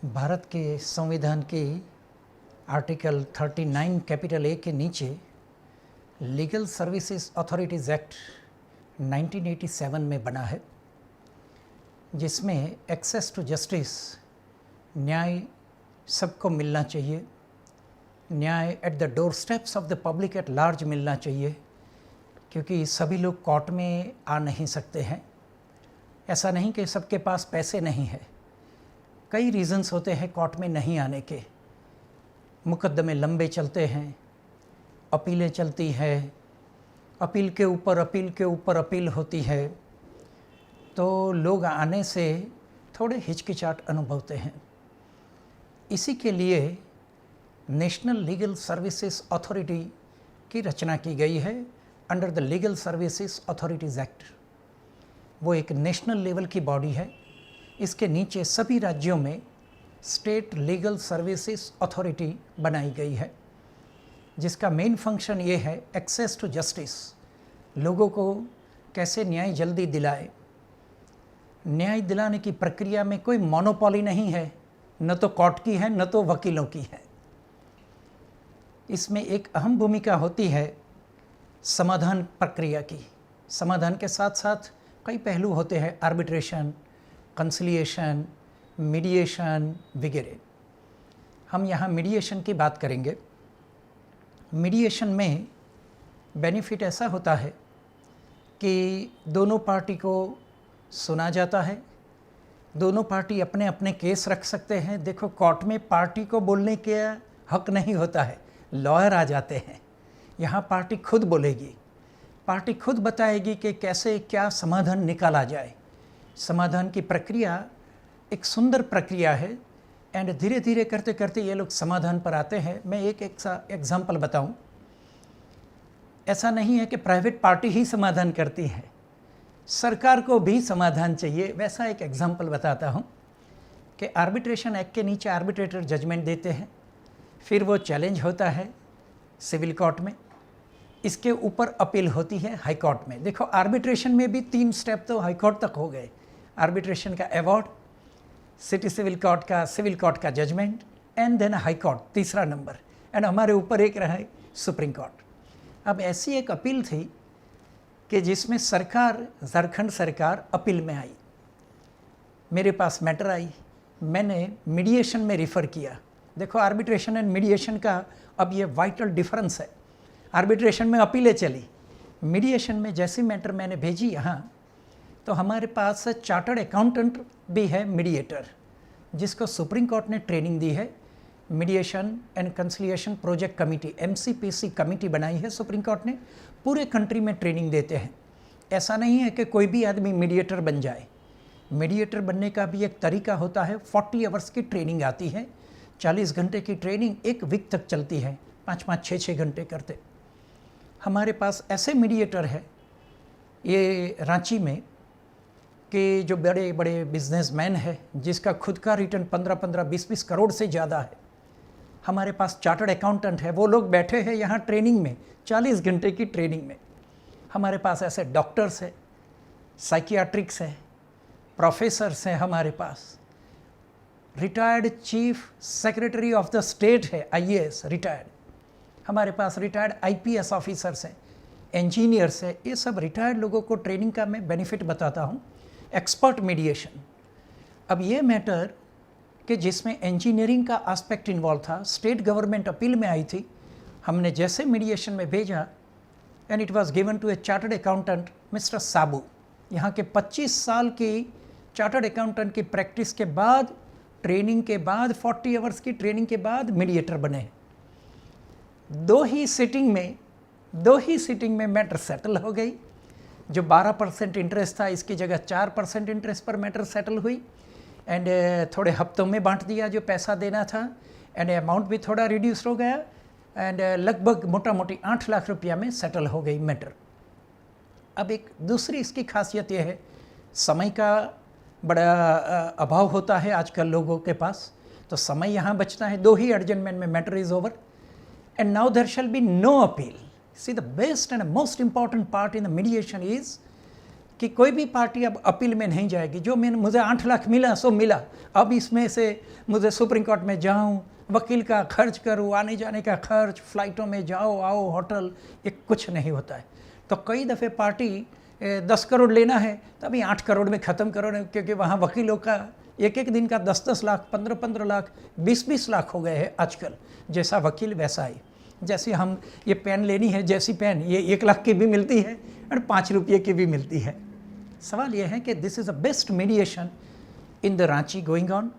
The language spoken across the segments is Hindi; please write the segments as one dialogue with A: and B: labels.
A: भारत के संविधान के आर्टिकल 39 कैपिटल ए के नीचे लीगल सर्विसेज अथॉरिटीज़ एक्ट 1987 में बना है, जिसमें एक्सेस टू जस्टिस, न्याय सबको मिलना चाहिए, न्याय at the door steps of the public at large मिलना चाहिए, क्योंकि सभी लोग कोर्ट में आ नहीं सकते हैं। ऐसा नहीं कि सबके पास पैसे नहीं है, कई रीज़न्स होते हैं कोर्ट में नहीं आने के। मुकदमे लंबे चलते हैं, अपीलें चलती है, अपील के ऊपर अपील के ऊपर अपील होती है, तो लोग आने से थोड़े हिचकिचाहट अनुभवते हैं। इसी के लिए नेशनल लीगल सर्विसेज अथॉरिटी की रचना की गई है under the legal services authorities act. वो एक नेशनल लेवल की बॉडी है। इसके नीचे सभी राज्यों में स्टेट लीगल सर्विसेज अथॉरिटी बनाई गई है, जिसका मेन फंक्शन ये है एक्सेस टू जस्टिस, लोगों को कैसे न्याय जल्दी दिलाए। न्याय दिलाने की प्रक्रिया में कोई मोनोपोली नहीं है, न तो कोर्ट की है न तो वकीलों की है। इसमें एक अहम भूमिका होती है समाधान प्रक्रिया की। समाधान के साथ साथ कई पहलू होते हैं, आर्बिट्रेशन, कंसिलिएशन, मीडिएशन वगैरह। हम यहाँ मीडिएशन की बात करेंगे। मीडिएशन में बेनिफिट ऐसा होता है कि दोनों पार्टी को सुना जाता है, दोनों पार्टी अपने अपने केस रख सकते हैं। देखो, कोर्ट में पार्टी को बोलने के हक नहीं होता है, लॉयर आ जाते हैं। यहाँ पार्टी खुद बोलेगी, पार्टी खुद बताएगी कि कैसे क्या समाधान निकाला जाए। समाधान की प्रक्रिया एक सुंदर प्रक्रिया है एंड धीरे धीरे करते करते ये लोग समाधान पर आते हैं। मैं एक एग्जाम्पल बताऊं। ऐसा नहीं है कि प्राइवेट पार्टी ही समाधान करती है, सरकार को भी समाधान चाहिए। वैसा एक एग्जाम्पल बताता हूं कि आर्बिट्रेशन एक्ट के नीचे आर्बिट्रेटर जजमेंट देते हैं, फिर वो चैलेंज होता है सिविल कोर्ट में, इसके ऊपर अपील होती है हाई कोर्ट में। देखो, आर्बिट्रेशन में भी 3 स्टेप तो हाई कोर्ट तक हो गए। आर्बिट्रेशन का अवार्ड, सिटी सिविल कोर्ट का judgment and then high court तीसरा नंबर, एंड हमारे ऊपर एक रहा है सुप्रीम कोर्ट। अब ऐसी एक अपील थी कि जिसमें सरकार, झारखंड सरकार अपील में आई, मेरे पास मैटर आई, मैंने मीडिएशन में रिफ़र किया। देखो, आर्बिट्रेशन एंड मीडिएशन का अब ये वाइटल डिफरेंस है। आर्बिट्रेशन में अपीलें चली, मीडिएशन में जैसी मैटर मैंने भेजी यहाँ, तो हमारे पास चार्टर्ड अकाउंटेंट भी है मीडिएटर, जिसको सुप्रीम कोर्ट ने ट्रेनिंग दी है। Mediation and conciliation project committee, MCPC committee बनाई है सुप्रीम कोर्ट ने, पूरे कंट्री में ट्रेनिंग देते हैं। ऐसा नहीं है कि कोई भी आदमी मीडिएटर बन जाए। मीडिएटर बनने का भी एक तरीका होता है। 40 आवर्स की ट्रेनिंग आती है, 40 घंटे की ट्रेनिंग 1 वीक तक चलती है, 5-5, 6-6 घंटे करते। हमारे पास ऐसे मीडिएटर है ये रांची में कि जो बड़े बड़े बिजनेसमैन है, जिसका खुद का रिटर्न 15-15, 20-20 करोड़ से ज़्यादा है। हमारे पास चार्टर्ड अकाउंटेंट है, वो लोग बैठे हैं यहाँ ट्रेनिंग में, 40 घंटे की ट्रेनिंग में। हमारे पास ऐसे डॉक्टर्स है, साइकियाट्रिक्स है, प्रोफेसर्स हैं, हमारे पास retired chief secretary of the state है, IAS रिटायर्ड। हमारे पास रिटायर्ड IPS ऑफिसर्स हैं, इंजीनियर्स हैं। ये सब रिटायर्ड लोगों को ट्रेनिंग का मैं बेनिफिट बताता हूँ। एक्सपर्ट मीडिएशन, अब ये मैटर कि जिसमें इंजीनियरिंग का एस्पेक्ट इन्वॉल्व था, स्टेट गवर्नमेंट अपील में आई थी, हमने जैसे मीडिएशन में भेजा and it was given to a chartered accountant mister Sabu. यहाँ के 25 साल की चार्टर्ड अकाउंटेंट की प्रैक्टिस के बाद, ट्रेनिंग के बाद, 40 आवर्स की ट्रेनिंग के बाद मीडिएटर बने। दो ही सिटिंग में मैटर सेटल हो गई। जो 12% इंटरेस्ट था, इसकी जगह 4% इंटरेस्ट पर मैटर सेटल हुई एंड थोड़े हफ्तों में बांट दिया जो पैसा देना था, एंड अमाउंट भी थोड़ा रिड्यूस हो गया एंड लगभग मोटा मोटी 8 लाख रुपया में सेटल हो गई मैटर। अब एक दूसरी इसकी खासियत यह है, समय का बड़ा अभाव होता है आजकल लोगों के पास, तो समय यहाँ बचता है। 2 ही एडजमेंट में matter is over and now there shall be no appeal. See, the best and most important part in the mediation is कि कोई भी पार्टी अब अपील में नहीं जाएगी। जो मुझे 8 लाख मिला सो मिला, अब इसमें से मुझे सुप्रीम कोर्ट में जाऊं, वकील का खर्च करूं, आने जाने का खर्च, फ्लाइटों में जाओ आओ, होटल, ये कुछ नहीं होता है। तो कई दफ़े पार्टी 10 करोड़ लेना है तो अभी 8 करोड़ में ख़त्म करो, क्योंकि वहाँ वकीलों का एक दिन का 10-10 लाख, 15-15 लाख, 20-20 लाख हो गए हैं आजकल। जैसा वकील वैसा ही। जैसे हम ये पेन लेनी है, जैसी पेन ये 1 लाख की भी मिलती है और 5 रुपये की भी मिलती है। सवाल ये है कि this is a best mediation in the Ranchi going on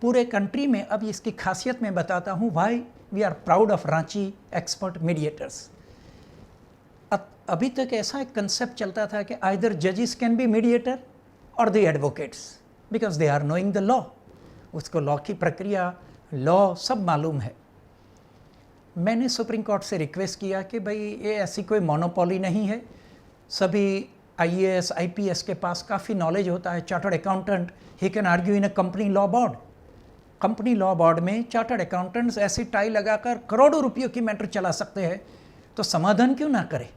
A: पूरे कंट्री में। अब इसकी खासियत मैं बताता हूँ, why we are proud of Ranchi expert mediators. अभी तक ऐसा एक कंसेप्ट चलता था कि आइदर जजेस कैन बी मीडिएटर और the advocates, because they are knowing the law. उसको लॉ की प्रक्रिया, लॉ सब मालूम है। मैंने सुप्रीम कोर्ट से रिक्वेस्ट किया कि भाई ये ऐसी कोई मोनोपोली नहीं है, सभी IAS IPS के पास काफ़ी नॉलेज होता है। Chartered accountant, he can argue in a company law board. Company law board में चार्टर्ड अकाउंटेंट्स ऐसी टाई लगाकर करोड़ों रुपयों की मैटर चला सकते हैं, तो समाधान क्यों ना करें।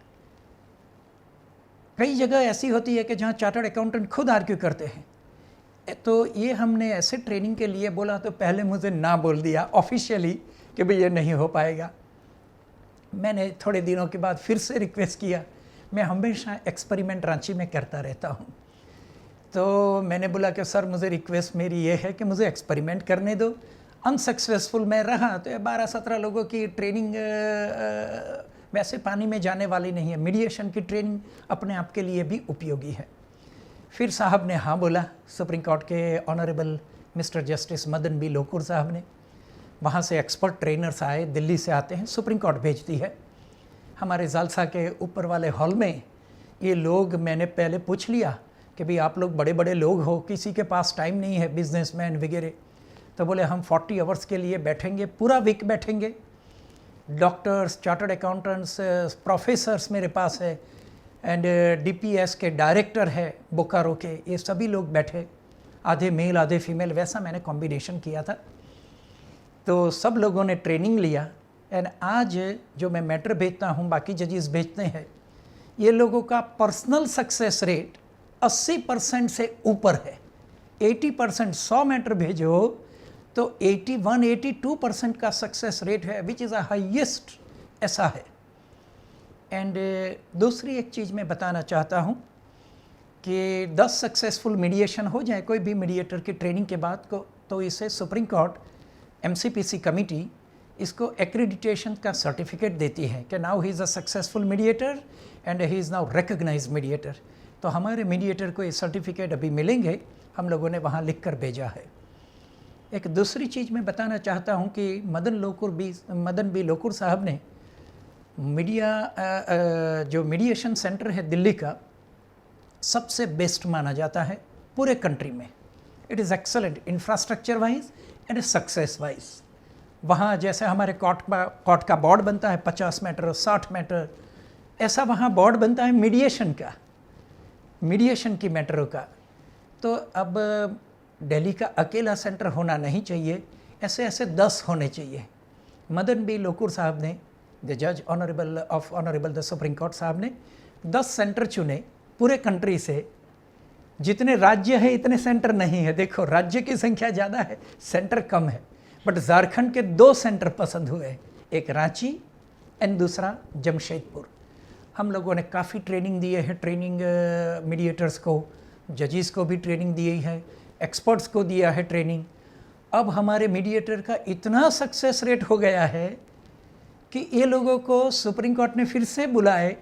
A: कई जगह ऐसी होती है कि जहाँ चार्टर्ड अकाउंटेंट खुद आर्ग्यू करते हैं। तो ये हमने ऐसे ट्रेनिंग के लिए बोला, तो पहले मुझे ना बोल दिया ऑफिशियली कि भाई ये नहीं हो पाएगा। मैंने थोड़े दिनों के बाद फिर से रिक्वेस्ट किया। मैं हमेशा एक्सपेरिमेंट रांची में करता रहता हूँ। तो मैंने बोला कि सर मुझे रिक्वेस्ट मेरी ये है कि मुझे एक्सपेरिमेंट करने दो। अनसक्सेसफुल मैं रहा तो 12-17 लोगों की ट्रेनिंग वैसे पानी में जाने वाली नहीं है। मीडिएशन की ट्रेनिंग अपने आप के लिए भी उपयोगी है। फिर साहब ने हाँ बोला, सुप्रीम कोर्ट के honourable mister justice Madan B Lokur साहब ने। वहाँ से एक्सपर्ट ट्रेनर्स आए, दिल्ली से आते हैं, सुप्रीम कोर्ट भेजती है। हमारे जालसा के ऊपर वाले हॉल में ये लोग, मैंने पहले पूछ लिया कि भाई आप लोग बड़े बड़े लोग हो, किसी के पास टाइम नहीं है, बिजनेसमैन वगैरह। तो बोले हम 40 आवर्स के लिए बैठेंगे, पूरा वीक बैठेंगे। डॉक्टर्स, चार्टर्ड अकाउंटेंट्स, प्रोफेसर्स मेरे पास है, एंड DPS के डायरेक्टर है बोकारो के, ये सभी लोग बैठे, आधे मेल आधे फीमेल, वैसा मैंने कॉम्बिनेशन किया था। तो सब लोगों ने ट्रेनिंग लिया। एंड आज जो मैं मैटर भेजता हूँ, बाकी जजेस भेजते हैं, ये लोगों का पर्सनल सक्सेस रेट 80% से ऊपर है। 80%, 100 मैटर भेजो तो 81-82% का सक्सेस रेट है, विच इज़ अ हाईएस्ट, ऐसा है। एंड दूसरी एक चीज़ मैं बताना चाहता हूँ कि 10 सक्सेसफुल मीडिएशन हो जाए कोई भी मीडिएटर की ट्रेनिंग के बाद को, तो इसे सुप्रीम कोर्ट MCPC कमिटी इसको एक्रेडिटेशन का सर्टिफिकेट देती है कि now he is a successful mediator and he is now recognised mediator. तो हमारे मीडिएटर को ये सर्टिफिकेट अभी मिलेंगे, हम लोगों ने वहाँ लिख कर भेजा है। एक दूसरी चीज़ मैं बताना चाहता हूँ कि मदन बी लोकुर साहब ने जो मीडिएशन सेंटर है दिल्ली का, सबसे बेस्ट माना जाता है पूरे कंट्री में। It is excellent infrastructure wise and success wise. वहाँ जैसे हमारे कोर्ट का बोर्ड बनता है 50 मैटर 60 मैटर, ऐसा वहाँ बोर्ड बनता है मीडिएशन की मैटरों का। तो अब दिल्ली का अकेला सेंटर होना नहीं चाहिए, ऐसे ऐसे 10 होने चाहिए। मदन बी लोकुर साहब ने, द जज ऑनरेबल द सुप्रीम कोर्ट साहब ने 10 सेंटर चुने पूरे कंट्री से। जितने राज्य है इतने सेंटर नहीं है। देखो राज्य की संख्या ज़्यादा है, सेंटर कम है। बट झारखंड के 2 सेंटर पसंद हुए, एक रांची एंड दूसरा जमशेदपुर। हम लोगों ने काफ़ी ट्रेनिंग दिए है, ट्रेनिंग मीडिएटर्स को, जजेस को भी ट्रेनिंग दी है, एक्सपर्ट्स को दिया है ट्रेनिंग। अब हमारे मीडिएटर का इतना सक्सेस रेट हो गया है कि ये लोगों को सुप्रीम कोर्ट ने फिर से बुलाए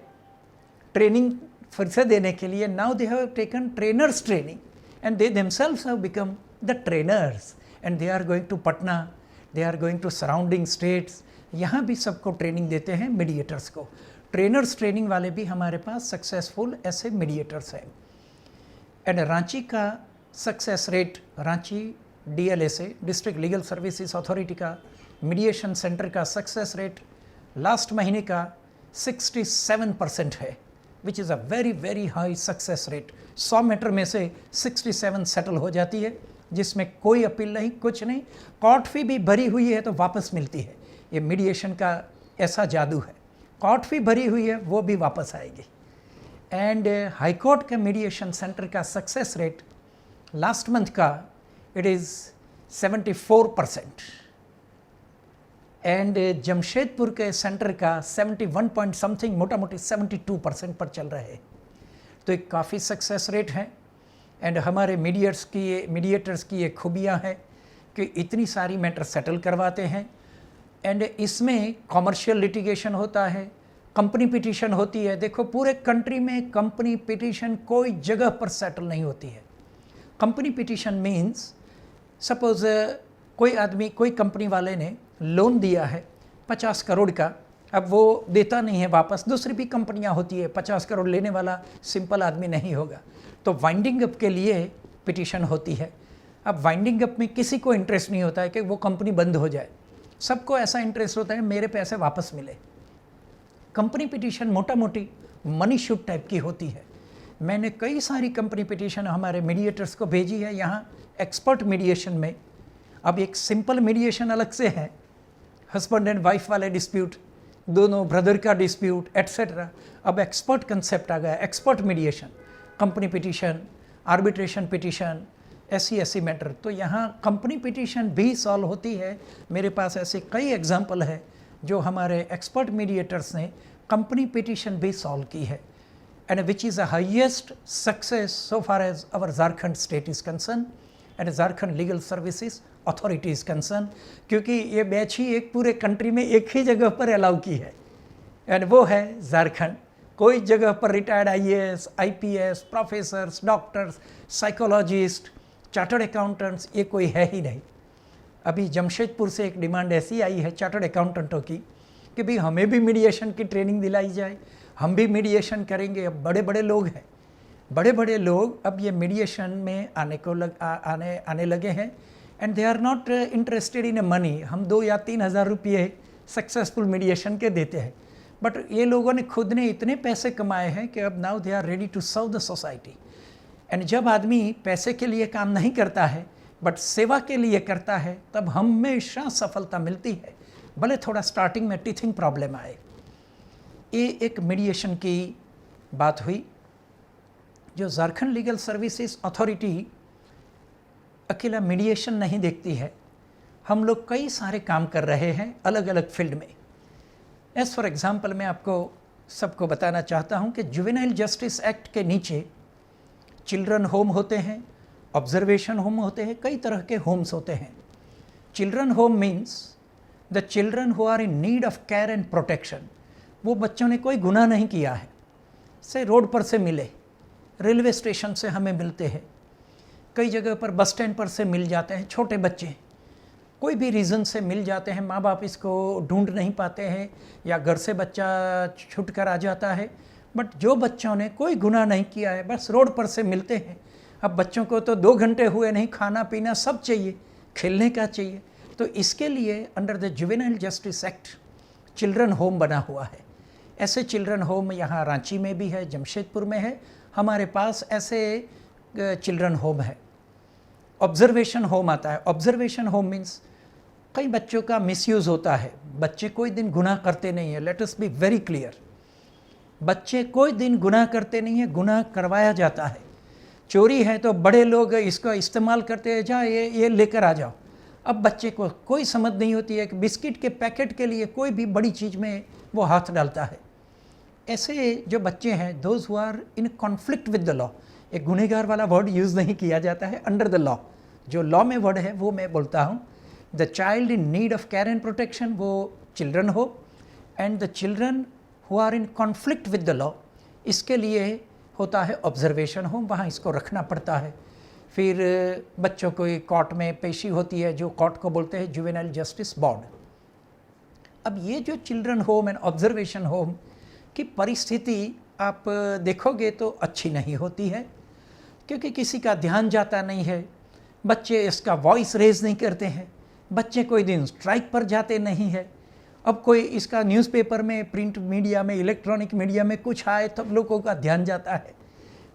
A: ट्रेनिंग फिर से देने के लिए। Now they have taken trainers training and they themselves have become the trainers and they are going to Patna, they are going to surrounding states. यहाँ भी सबको ट्रेनिंग देते हैं मीडिएटर्स को। ट्रेनर्स ट्रेनिंग वाले भी हमारे पास सक्सेसफुल ऐसे मीडिएटर्स हैं। एंड रांची का success rate, Ranchi DLSA district legal services authority का मीडिएशन सेंटर का सक्सेस रेट लास्ट महीने का 67% है, which is a very very high success rate. 100 matter में से 67 सेटल हो जाती है, जिसमें कोई अपील नहीं, कुछ नहीं। कोर्ट फी भी भरी हुई है तो वापस मिलती है। ये मीडिएशन का ऐसा जादू है, कोर्ट फी भरी हुई है वो भी वापस आएगी। एंड हाई कोर्ट के मीडिएशन सेंटर का सक्सेस रेट लास्ट मंथ का इट इज़ 74% एंड जमशेदपुर के सेंटर का 71 पॉइंट समथिंग, मोटा मोटी 72% पर चल रहे हैं। तो एक काफ़ी सक्सेस रेट है। एंड हमारे मीडिएटर्स की ये खूबियाँ हैं कि इतनी सारी मैटर सेटल करवाते हैं। एंड इसमें कॉमर्शियल लिटिगेशन होता है, कंपनी पिटीशन होती है। देखो पूरे कंट्री में कंपनी पिटीशन कोई जगह पर सेटल नहीं होती है। कंपनी पिटीशन मीन्स सपोज कोई आदमी, कोई कंपनी वाले ने लोन दिया है 50 करोड़ का, अब वो देता नहीं है वापस। दूसरी भी कंपनियां होती है, 50 करोड़ लेने वाला सिंपल आदमी नहीं होगा, तो वाइंडिंग अप के लिए पिटीशन होती है। अब वाइंडिंग अप में किसी को इंटरेस्ट नहीं होता है कि वो कंपनी बंद हो जाए, सबको ऐसा इंटरेस्ट होता है मेरे पैसे वापस मिले। कंपनी पिटीशन मोटा मोटी मनी शूट टाइप की होती है। मैंने कई सारी कंपनी पिटीशन हमारे मीडिएटर्स को भेजी है यहाँ एक्सपर्ट मीडिएशन में। अब एक सिंपल मीडिएशन अलग से है, हस्बैंड एंड वाइफ वाले डिस्प्यूट, दोनों ब्रदर का डिस्प्यूट एट्सेट्रा। अब एक्सपर्ट कंसेप्ट आ गया, expert mediation, company petition, arbitration petition, ऐसी मैटर। तो यहाँ कंपनी पिटीशन भी सॉल्व होती है। मेरे पास ऐसे कई एग्जाम्पल है जो हमारे एक्सपर्ट मीडिएटर्स ने कंपनी पिटीशन भी सॉल्व की है। And which is the highest success so far as our Jharkhand state is concern and Jharkhand legal services authority is concern, क्योंकि ये बैच ही एक पूरे कंट्री में एक ही जगह पर अलाउ की है एंड वो है झारखंड। कोई जगह पर retired IAS, IPS, professors, doctors, psychologist, chartered accountants, ये कोई है ही नहीं। अभी जमशेदपुर से एक डिमांड ऐसी आई है चार्टर्ड अकाउंटेंटों की कि भाई हमें भी मीडिएशन की ट्रेनिंग दिलाई जाए, हम भी मीडिएशन करेंगे। अब बड़े बड़े लोग हैं, बड़े बड़े लोग अब ये मीडिएशन में आने लगे हैं and they are not interested in money. हम 2 या 3 हज़ार रुपये सक्सेसफुल मीडिएशन के देते हैं, बट ये लोगों ने खुद ने इतने पैसे कमाए हैं कि अब now they are ready to serve the society. And जब आदमी पैसे के लिए काम नहीं करता है बट सेवा के लिए करता है, तब हमेशा सफलता मिलती है, भले थोड़ा स्टार्टिंग में टीथिंग प्रॉब्लम आए। ये एक मीडिएशन की बात हुई। जो झारखंड लीगल सर्विसेज अथॉरिटी अकेला मीडिएशन नहीं देखती है, हम लोग कई सारे काम कर रहे हैं अलग अलग फील्ड में। एज फॉर एग्जाम्पल मैं आपको सबको बताना चाहता हूं कि जुवेनाइल जस्टिस एक्ट के नीचे चिल्ड्रन होम होते हैं, ऑब्जर्वेशन होम होते हैं, कई तरह के होम्स होते हैं। Children home means the children who are in need of care and protection. वो बच्चों ने कोई गुनाह नहीं किया है, से रोड पर से मिले, रेलवे स्टेशन से हमें मिलते हैं, कई जगह पर बस स्टैंड पर से मिल जाते हैं। छोटे बच्चे कोई भी रीज़न से मिल जाते हैं, माँ बाप इसको ढूंढ नहीं पाते हैं या घर से बच्चा छूट कर आ जाता है, बट जो बच्चों ने कोई गुनाह नहीं किया है बस रोड पर से मिलते हैं। अब बच्चों को तो 2 घंटे हुए नहीं, खाना पीना सब चाहिए, खेलने का चाहिए। तो इसके लिए under the juvenile justice act children home बना हुआ है। ऐसे चिल्ड्रन होम यहाँ रांची में भी है, जमशेदपुर में है, हमारे पास ऐसे चिल्ड्रन होम है। ऑब्जर्वेशन होम आता है। ऑब्जर्वेशन होम मीन्स कई बच्चों का मिसयूज़ होता है। बच्चे कोई दिन गुनाह करते नहीं है, let us be very clear. बच्चे कोई दिन गुनाह करते नहीं है, गुनाह करवाया जाता है। चोरी है तो बड़े लोग इसका इस्तेमाल करते हैं, जा ये लेकर आ जाओ। अब बच्चे को कोई समझ नहीं होती है कि बिस्किट के पैकेट के लिए कोई भी बड़ी चीज़ में वो हाथ डालता है। ऐसे जो बच्चे हैं, those who are in conflict with the law, एक गुनहगार वाला वर्ड यूज़ नहीं किया जाता है, अंडर द लॉ। जो लॉ में वर्ड है वो मैं बोलता हूँ। The child in need of care and protection, वो चिल्ड्रन हो, and the children who are in conflict with the law, इसके लिए होता है ऑब्जर्वेशन होम, वहाँ इसको रखना पड़ता है। फिर बच्चों को कोर्ट में पेशी होती है, जो कोर्ट को बोलते हैं जुवेनाइल जस्टिस बोर्ड। अब ये जो children home and observation home की परिस्थिति आप देखोगे तो अच्छी नहीं होती है, क्योंकि किसी का ध्यान जाता नहीं है, बच्चे इसका वॉइस रेज नहीं करते हैं, बच्चे कोई दिन स्ट्राइक पर जाते नहीं है। अब कोई इसका न्यूज़पेपर में, प्रिंट मीडिया में, इलेक्ट्रॉनिक मीडिया में कुछ आए तब लोगों का ध्यान जाता है।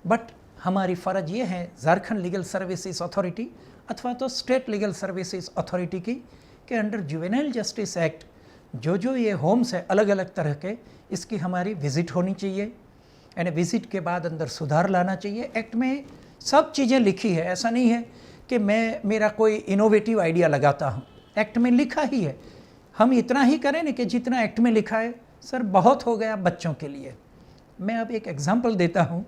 A: बट हमारी फ़र्ज ये है झारखंड लीगल सर्विसेज अथॉरिटी अथवा तो स्टेट लीगल सर्विसेज अथॉरिटी की, कि अंडर जुवेनाइल जस्टिस एक्ट जो ये होम्स है अलग अलग तरह के, इसकी हमारी विज़िट होनी चाहिए यानी विजिट के बाद अंदर सुधार लाना चाहिए। एक्ट में सब चीज़ें लिखी है, ऐसा नहीं है कि मैं मेरा कोई इनोवेटिव आइडिया लगाता हूँ, एक्ट में लिखा ही है। हम इतना ही करें ना कि जितना एक्ट में लिखा है सर बहुत हो गया बच्चों के लिए। मैं अब एक एग्जांपल देता हूँ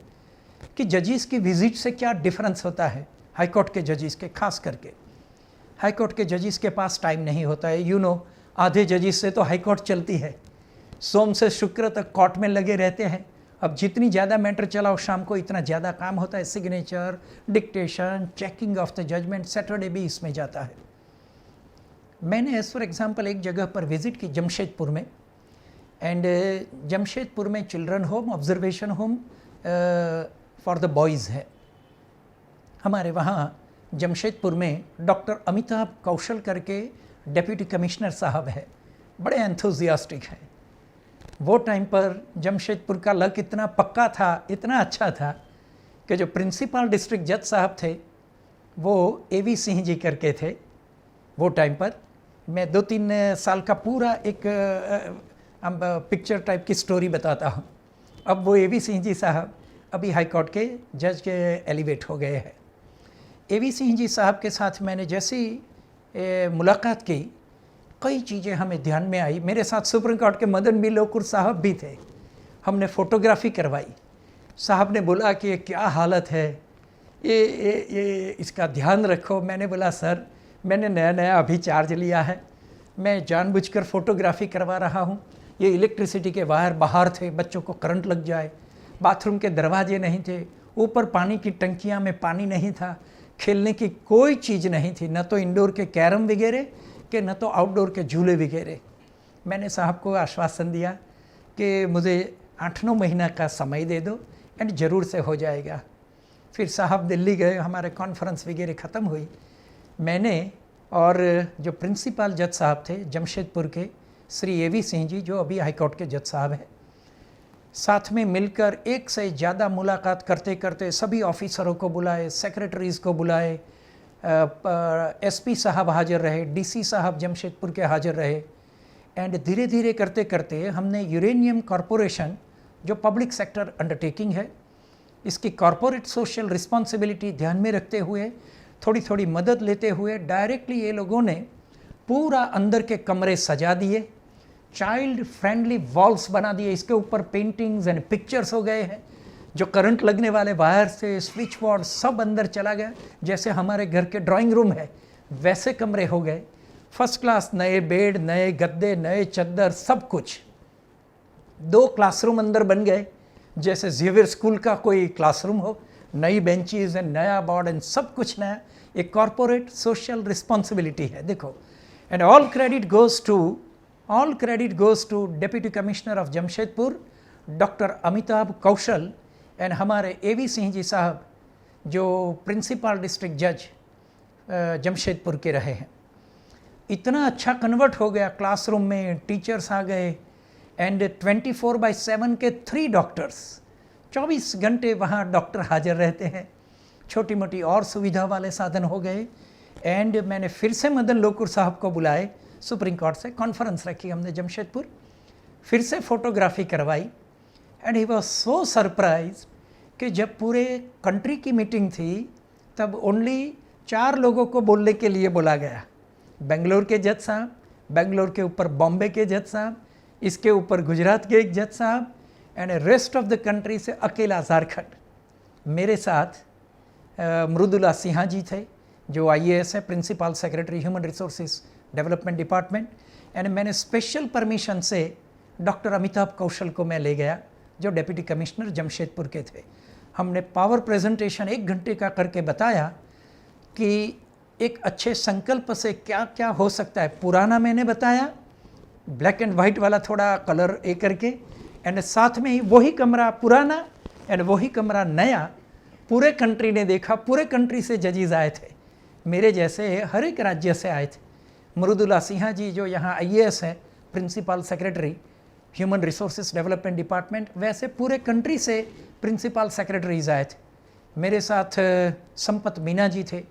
A: कि जजेस की विजिट से क्या डिफरेंस होता है हाई कोर्ट के जजेस के। खास करके हाई कोर्ट के जजेस के पास टाइम नहीं होता है, आधे जजेस से तो हाई कोर्ट चलती है, सोम से शुक्र तक कोर्ट में लगे रहते हैं। अब जितनी ज़्यादा मैटर चलाओ शाम को इतना ज़्यादा काम होता है, signature, dictation, checking of the judgment, Saturday भी इसमें जाता है। मैंने एज फॉर एग्जांपल एक जगह पर विज़िट की जमशेदपुर में, एंड जमशेदपुर में children home, observation home for the boys है। हमारे वहाँ जमशेदपुर में डॉक्टर अमिताभ कौशल करके डेप्यूटी कमिश्नर साहब है, बड़े एंथुजियास्टिक हैं। वो टाइम पर जमशेदपुर का लक इतना पक्का था, इतना अच्छा था कि जो प्रिंसिपल डिस्ट्रिक्ट जज साहब थे वो एवी सिंह जी करके थे। वो टाइम पर मैं 2-3 साल का पूरा एक पिक्चर टाइप की स्टोरी बताता हूँ। अब वो एवी सिंह जी साहब अभी हाई कोर्ट के जज के एलिवेट हो गए हैं। एवी सिंह जी साहब के साथ मैंने जैसी मुलाकात की, कई चीज़ें हमें ध्यान में आई। मेरे साथ सुप्रीम कोर्ट के मदन बी लोकुर साहब भी थे। हमने फ़ोटोग्राफी करवाई। साहब ने बोला कि ये क्या हालत है, ये इसका ध्यान रखो। मैंने बोला सर मैंने नया नया अभी चार्ज लिया है, मैं जानबूझकर फ़ोटोग्राफी करवा रहा हूँ। ये इलेक्ट्रिसिटी के वायर बाहर थे, बच्चों को करंट लग जाए, बाथरूम के दरवाजे नहीं थे, ऊपर पानी की टंकियाँ में पानी नहीं था, खेलने की कोई चीज़ नहीं थी, न तो इंडोर के कैरम वगैरह कि न तो आउटडोर के झूले वगैरह। मैंने साहब को आश्वासन दिया कि मुझे 8-9 महीना का समय दे दो एंड ज़रूर से हो जाएगा। फिर साहब दिल्ली गए, हमारे कॉन्फ्रेंस वगैरह ख़त्म हुई। मैंने और जो प्रिंसिपल जज साहब थे जमशेदपुर के श्री एवी सिंह जी, जो अभी हाई कोर्ट के जज साहब हैं, साथ में मिलकर एक से ज़्यादा मुलाकात करते करते सभी ऑफिसरों को बुलाए, सेक्रेटरीज़ को बुलाए, एसपी साहब हाजिर रहे, डीसी साहब जमशेदपुर के हाजिर रहे। एंड धीरे धीरे करते करते हमने यूरेनियम कॉरपोरेशन, जो पब्लिक सेक्टर अंडरटेकिंग है, इसकी कॉरपोरेट सोशल रिस्पॉन्सिबिलिटी ध्यान में रखते हुए, थोड़ी थोड़ी मदद लेते हुए, डायरेक्टली ये लोगों ने पूरा अंदर के कमरे सजा दिए, चाइल्ड फ्रेंडली वॉल्स बना दिए, इसके ऊपर पेंटिंग्स एंड पिक्चर्स हो गए हैं। जो करंट लगने वाले वायर से स्विच बोर्ड सब अंदर चला गया, जैसे हमारे घर के ड्राइंग रूम है वैसे कमरे हो गए। फर्स्ट क्लास नए बेड, नए गद्दे, नए चद्दर, सब कुछ। 2 क्लासरूम अंदर बन गए, जैसे जेवियर स्कूल का कोई क्लासरूम हो, नई बेंचेस एंड नया बोर्ड एंड सब कुछ नया। एक कॉरपोरेट सोशल रिस्पॉन्सिबिलिटी है, देखो। And all credit goes to deputy commissioner of Jamshedpur doctor Amitabh Kaushal and हमारे एवी सिंह जी साहब, जो प्रिंसिपल डिस्ट्रिक्ट जज जमशेदपुर के रहे हैं। इतना अच्छा कन्वर्ट हो गया, क्लासरूम में टीचर्स आ गए एंड 24/7 के 3 डॉक्टर्स, 24 घंटे वहाँ डॉक्टर हाजिर रहते हैं। छोटी मोटी और सुविधा वाले साधन हो गए। एंड मैंने फिर से मदन लोकुर साहब को बुलाए, सुप्रीम कोर्ट से कॉन्फ्रेंस रखी हमने जमशेदपुर, फिर से फ़ोटोग्राफी करवाई। And he was so surprise कि जब पूरे कंट्री की मीटिंग थी तब ओनली 4 लोगों को बोलने के लिए बोला गया। बेंगलोर के जज साहब, बेंगलोर के ऊपर बॉम्बे के जज साहब, इसके ऊपर गुजरात के एक जज साहब and rest of the country से अकेला झारखंड। मेरे साथ मृदुला सिन्हा जी थे, जो IAS है, principal secretary human resources development department. And मैंने स्पेशल परमिशन से डॉक्टर अमिताभ कौशल को मैं ले गया, जो डेप्यूटी कमिश्नर जमशेदपुर के थे। हमने पावर प्रेजेंटेशन 1 घंटे का करके बताया कि एक अच्छे संकल्प से क्या क्या हो सकता है। पुराना मैंने बताया, ब्लैक एंड वाइट वाला थोड़ा कलर करके, एंड साथ में ही वही कमरा पुराना एंड वही कमरा नया पूरे कंट्री ने देखा। पूरे कंट्री से जजेस आए थे, मेरे जैसे हर एक राज्य से आए थे। मृदुला सिन्हा जी, जो यहाँ IAS है, principal secretary human resources development department, वैसे पूरे कंट्री से प्रिंसिपल सेक्रेटरीज आए थे। मेरे साथ संपत मीना जी थे,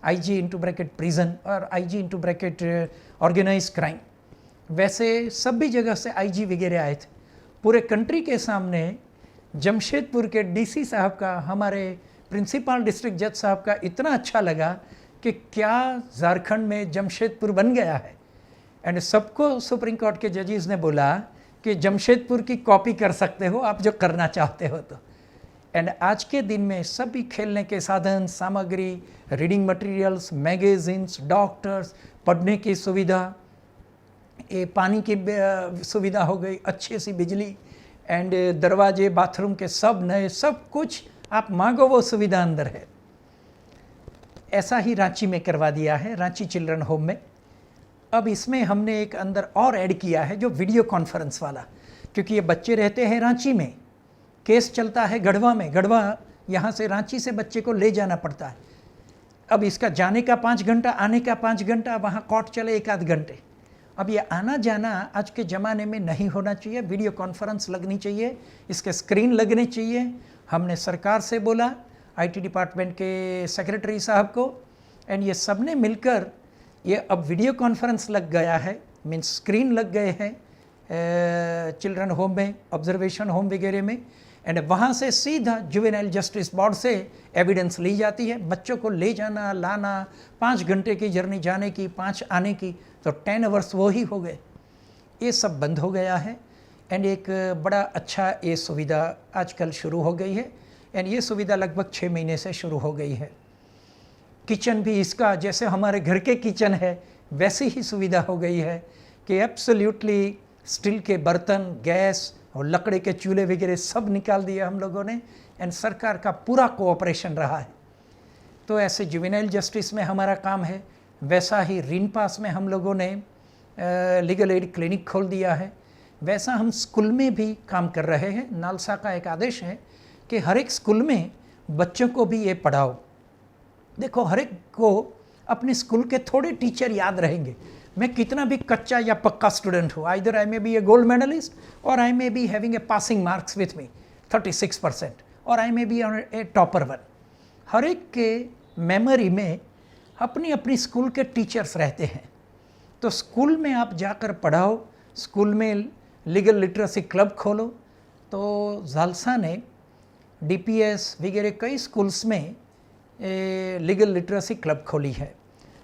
A: IG प्रिजन और IG ऑर्गेनाइज क्राइम, वैसे सभी जगह से IG वगैरह आए थे। पूरे कंट्री के सामने जमशेदपुर के डीसी साहब का, हमारे प्रिंसिपल डिस्ट्रिक्ट जज साहब का इतना अच्छा लगा कि क्या झारखंड में जमशेदपुर बन गया है। एंड सबको सुप्रीम कोर्ट के जजेस ने बोला कि जमशेदपुर की कॉपी कर सकते हो आप जो करना चाहते हो तो। एंड आज के दिन में सभी खेलने के साधन, सामग्री, रीडिंग मटेरियल्स, मैगजीन्स, डॉक्टर्स, पढ़ने की सुविधा, ये पानी की सुविधा हो गई, अच्छी सी बिजली, एंड दरवाजे, बाथरूम के सब नए, सब कुछ आप मांगो वो सुविधा अंदर है। ऐसा ही रांची में करवा दिया है, रांची चिल्ड्रन होम में। अब इसमें हमने एक अंदर और ऐड किया है जो वीडियो कॉन्फ्रेंस वाला, क्योंकि ये बच्चे रहते हैं रांची में, केस चलता है गढ़वा में, गढ़वा यहाँ से रांची से बच्चे को ले जाना पड़ता है। अब इसका जाने का 5 घंटा, आने का 5 घंटा, वहाँ कोर्ट चले 1 आध घंटे। अब ये आना जाना आज के ज़माने में नहीं होना चाहिए, वीडियो कॉन्फ्रेंस लगनी चाहिए, इसके स्क्रीन लगने चाहिए। हमने सरकार से बोला, आईटी डिपार्टमेंट के सेक्रेटरी साहब को, एंड ये सब ने मिलकर ये अब वीडियो कॉन्फ्रेंस लग गया है, मीन्स स्क्रीन लग गए हैं चिल्ड्रन होम में, ऑब्जर्वेशन होम वगैरह में। एंड वहाँ से सीधा जुवेनाइल जस्टिस बोर्ड से एविडेंस ली जाती है। बच्चों को ले जाना लाना, 5 घंटे की जर्नी जाने की, 5 आने की, तो 10 आवर्स वो ही हो गए। ये सब बंद हो गया है। एंड एक बड़ा अच्छा ये सुविधा आजकल शुरू हो गई है। एंड ये सुविधा लगभग 6 महीने से शुरू हो गई है। किचन भी इसका जैसे हमारे घर के किचन है वैसी ही सुविधा हो गई है कि एब्सोल्युटली स्टील के बर्तन, गैस और लकड़े के चूल्हे वगैरह सब निकाल दिया हम लोगों ने। एंड सरकार का पूरा कोऑपरेशन रहा है। तो ऐसे जुवेनाइल जस्टिस में हमारा काम है, वैसा ही रीन पास में हम लोगों ने लीगल एड क्लिनिक खोल दिया है। वैसा हम स्कूल में भी काम कर रहे हैं। नालसा का एक आदेश है कि हर एक स्कूल में बच्चों को भी ये पढ़ाओ। देखो, हर एक को अपने स्कूल के थोड़े टीचर याद रहेंगे। मैं कितना भी कच्चा या पक्का स्टूडेंट हूँ, either I may be a gold medallist और I may be having a passing marks with me 36% और I may be a topper one. हर एक के मेमोरी में अपनी अपनी स्कूल के टीचर्स रहते हैं। तो स्कूल में आप जाकर पढ़ाओ, स्कूल में लीगल लिटरेसी क्लब खोलो। तो झालसा ने डीपीएस वगैरह कई स्कूल्स में लीगल लिटरेसी क्लब खोली है।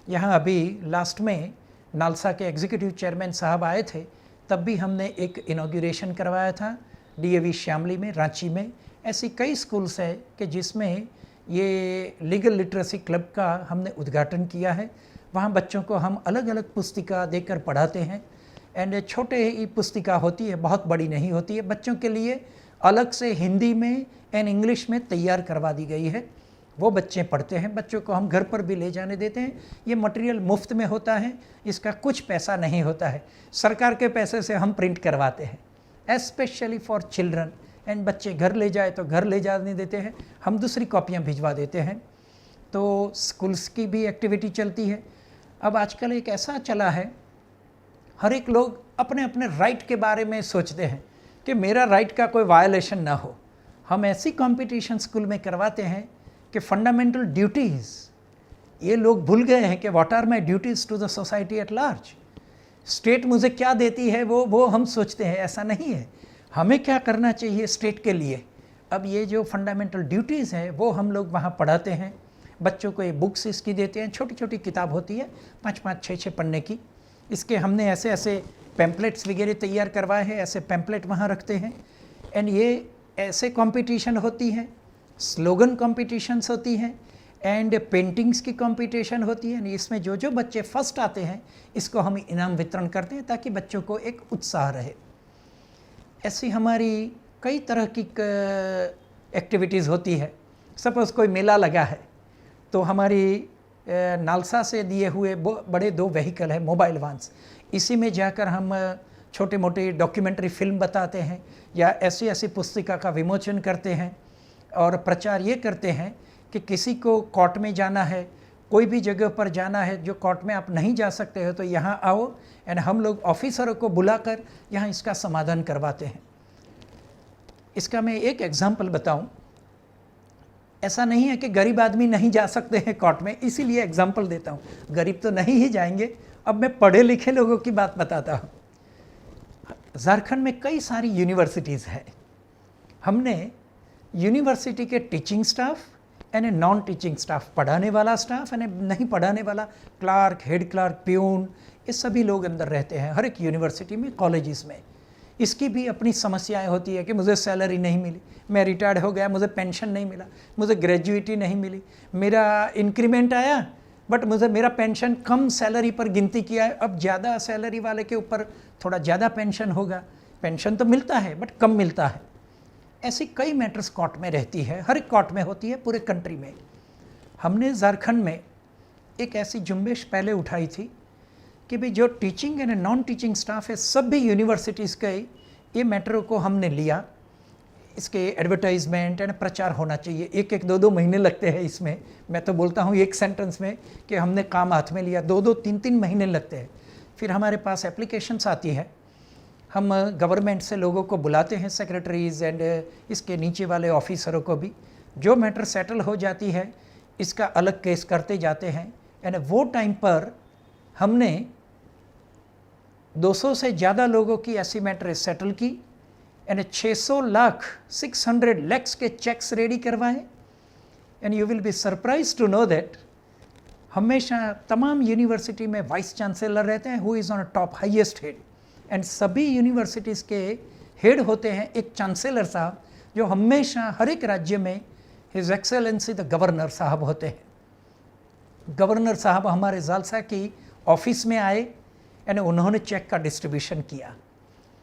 A: यहाँ अभी लास्ट में नालसा के एग्जीक्यूटिव चेयरमैन साहब आए थे, तब भी हमने एक इनॉग्रेशन करवाया था डीएवी श्यामली में, रांची में। ऐसी कई स्कूल्स है कि जिसमें ये लीगल लिटरेसी क्लब का हमने उद्घाटन किया है। वहाँ बच्चों को हम अलग अलग पुस्तिका देकर पढ़ाते हैं। एंड छोटे ही पुस्तिका होती है, बहुत बड़ी नहीं होती है। बच्चों के लिए अलग से हिंदी में एंड इंग्लिश में तैयार करवा दी गई है, वो बच्चे पढ़ते हैं। बच्चों को हम घर पर भी ले जाने देते हैं। ये मटेरियल मुफ्त में होता है, इसका कुछ पैसा नहीं होता है, सरकार के पैसे से हम प्रिंट करवाते हैं स्पेशली फॉर चिल्ड्रन। एंड बच्चे घर ले जाए तो घर ले जाने देते हैं, हम दूसरी कॉपियाँ भिजवा देते हैं। तो स्कूल्स की भी एक्टिविटी चलती है। अब आजकल एक ऐसा चला है, हर एक लोग अपने अपने राइट के बारे में सोचते हैं कि मेरा राइट का कोई वायलेशन ना हो। हम ऐसी कंपटीशन स्कूल में करवाते हैं कि फंडामेंटल ड्यूटीज़ ये लोग भूल गए हैं कि what are my duties to the society at large. State मुझे क्या देती है वो हम सोचते हैं, ऐसा नहीं है। हमें क्या करना चाहिए स्टेट के लिए। अब ये जो फंडामेंटल ड्यूटीज़ हैं वो हम लोग वहाँ पढ़ाते हैं। बच्चों को ये बुक्स इसकी देते हैं, छोटी छोटी किताब होती है 5-5, 6-6 पन्ने की। इसके हमने ऐसे ऐसे पैम्पलेट्स वगैरह तैयार करवाए हैं, ऐसे पैम्पलेट वहाँ रखते हैं। एंड ये ऐसे कंपटीशन होती है, स्लोगन कॉम्पिटिशन्स होती हैं, एंड पेंटिंग्स की कंपटीशन होती है। इसमें जो जो बच्चे फर्स्ट आते हैं इसको हम इनाम वितरण करते हैं ताकि बच्चों को एक उत्साह रहे। ऐसी हमारी कई तरह की एक्टिविटीज़ होती है। सपोज़ कोई मेला लगा है तो हमारी नालसा से दिए हुए बड़े 2 व्हीकल है, मोबाइल वान्स, इसी में जाकर हम छोटे मोटे डॉक्यूमेंट्री फिल्म बताते हैं या ऐसी ऐसी पुस्तिका का विमोचन करते हैं। और प्रचार ये करते हैं कि किसी को कोर्ट में जाना है, कोई भी जगह पर जाना है जो कोर्ट में आप नहीं जा सकते हो तो यहाँ आओ, एंड हम लोग ऑफिसरों को बुलाकर यहाँ इसका समाधान करवाते हैं। इसका मैं एक एग्जांपल बताऊं। ऐसा नहीं है कि गरीब आदमी नहीं जा सकते हैं कोर्ट में, इसीलिए एग्जांपल देता हूँ। गरीब तो नहीं ही जाएंगे। अब मैं पढ़े लिखे लोगों की बात बताता हूँ। झारखंड में कई सारी यूनिवर्सिटीज़ हैं। हमने यूनिवर्सिटी के टीचिंग स्टाफ यानी नॉन टीचिंग स्टाफ, पढ़ाने वाला स्टाफ यानी नहीं पढ़ाने वाला, क्लार्क, हेड क्लार्क, प्यून, ये सभी लोग अंदर रहते हैं हर एक यूनिवर्सिटी में, कॉलेजेस में। इसकी भी अपनी समस्याएं होती है कि मुझे सैलरी नहीं मिली, मैं रिटायर्ड हो गया, मुझे पेंशन नहीं मिला, मुझे ग्रेजुएटी नहीं मिली, मेरा इंक्रीमेंट आया बट मुझे मेरा पेंशन कम सैलरी पर गिनती किया है, अब ज़्यादा सैलरी वाले के ऊपर थोड़ा ज़्यादा पेंशन होगा, पेंशन तो मिलता है बट कम मिलता है। ऐसी कई मैटर्स कोर्ट में रहती है, हर एक कोर्ट में होती है पूरे कंट्री में। हमने झारखंड में एक ऐसी जुम्बेश पहले उठाई थी कि भाई जो teaching and non teaching staff है सभी यूनिवर्सिटीज़ के ये मैटर को हमने लिया, इसके एडवर्टाइजमेंट एंड प्रचार होना चाहिए। एक एक दो दो महीने लगते हैं इसमें, मैं तो बोलता हूँ एक सेंटेंस में कि हमने काम हाथ में लिया, दो दो तीन तीन महीने लगते हैं। फिर हमारे पास एप्लीकेशंस आती है, हम गवर्नमेंट से लोगों को बुलाते हैं, सेक्रेटरीज एंड इसके नीचे वाले ऑफिसरों को भी, जो मैटर सेटल हो जाती है इसका अलग केस करते जाते हैं। यानी वो टाइम पर हमने 200 से ज़्यादा लोगों की ऐसी मैटर सेटल की, यानी 600 लाख के चेक्स रेडी करवाए। And you will be surprise to know that हमेशा तमाम यूनिवर्सिटी में वाइस चांसलर रहते हैं who is on top highest head, and सभी यूनिवर्सिटीज़ के हेड होते हैं एक चांसलर साहब जो हमेशा हर एक राज्य में हिज एक्सेलेंसी द गवर्नर साहब होते हैं। गवर्नर साहब हमारे जालसा की ऑफिस में आए, यानी उन्होंने चेक का डिस्ट्रीब्यूशन किया।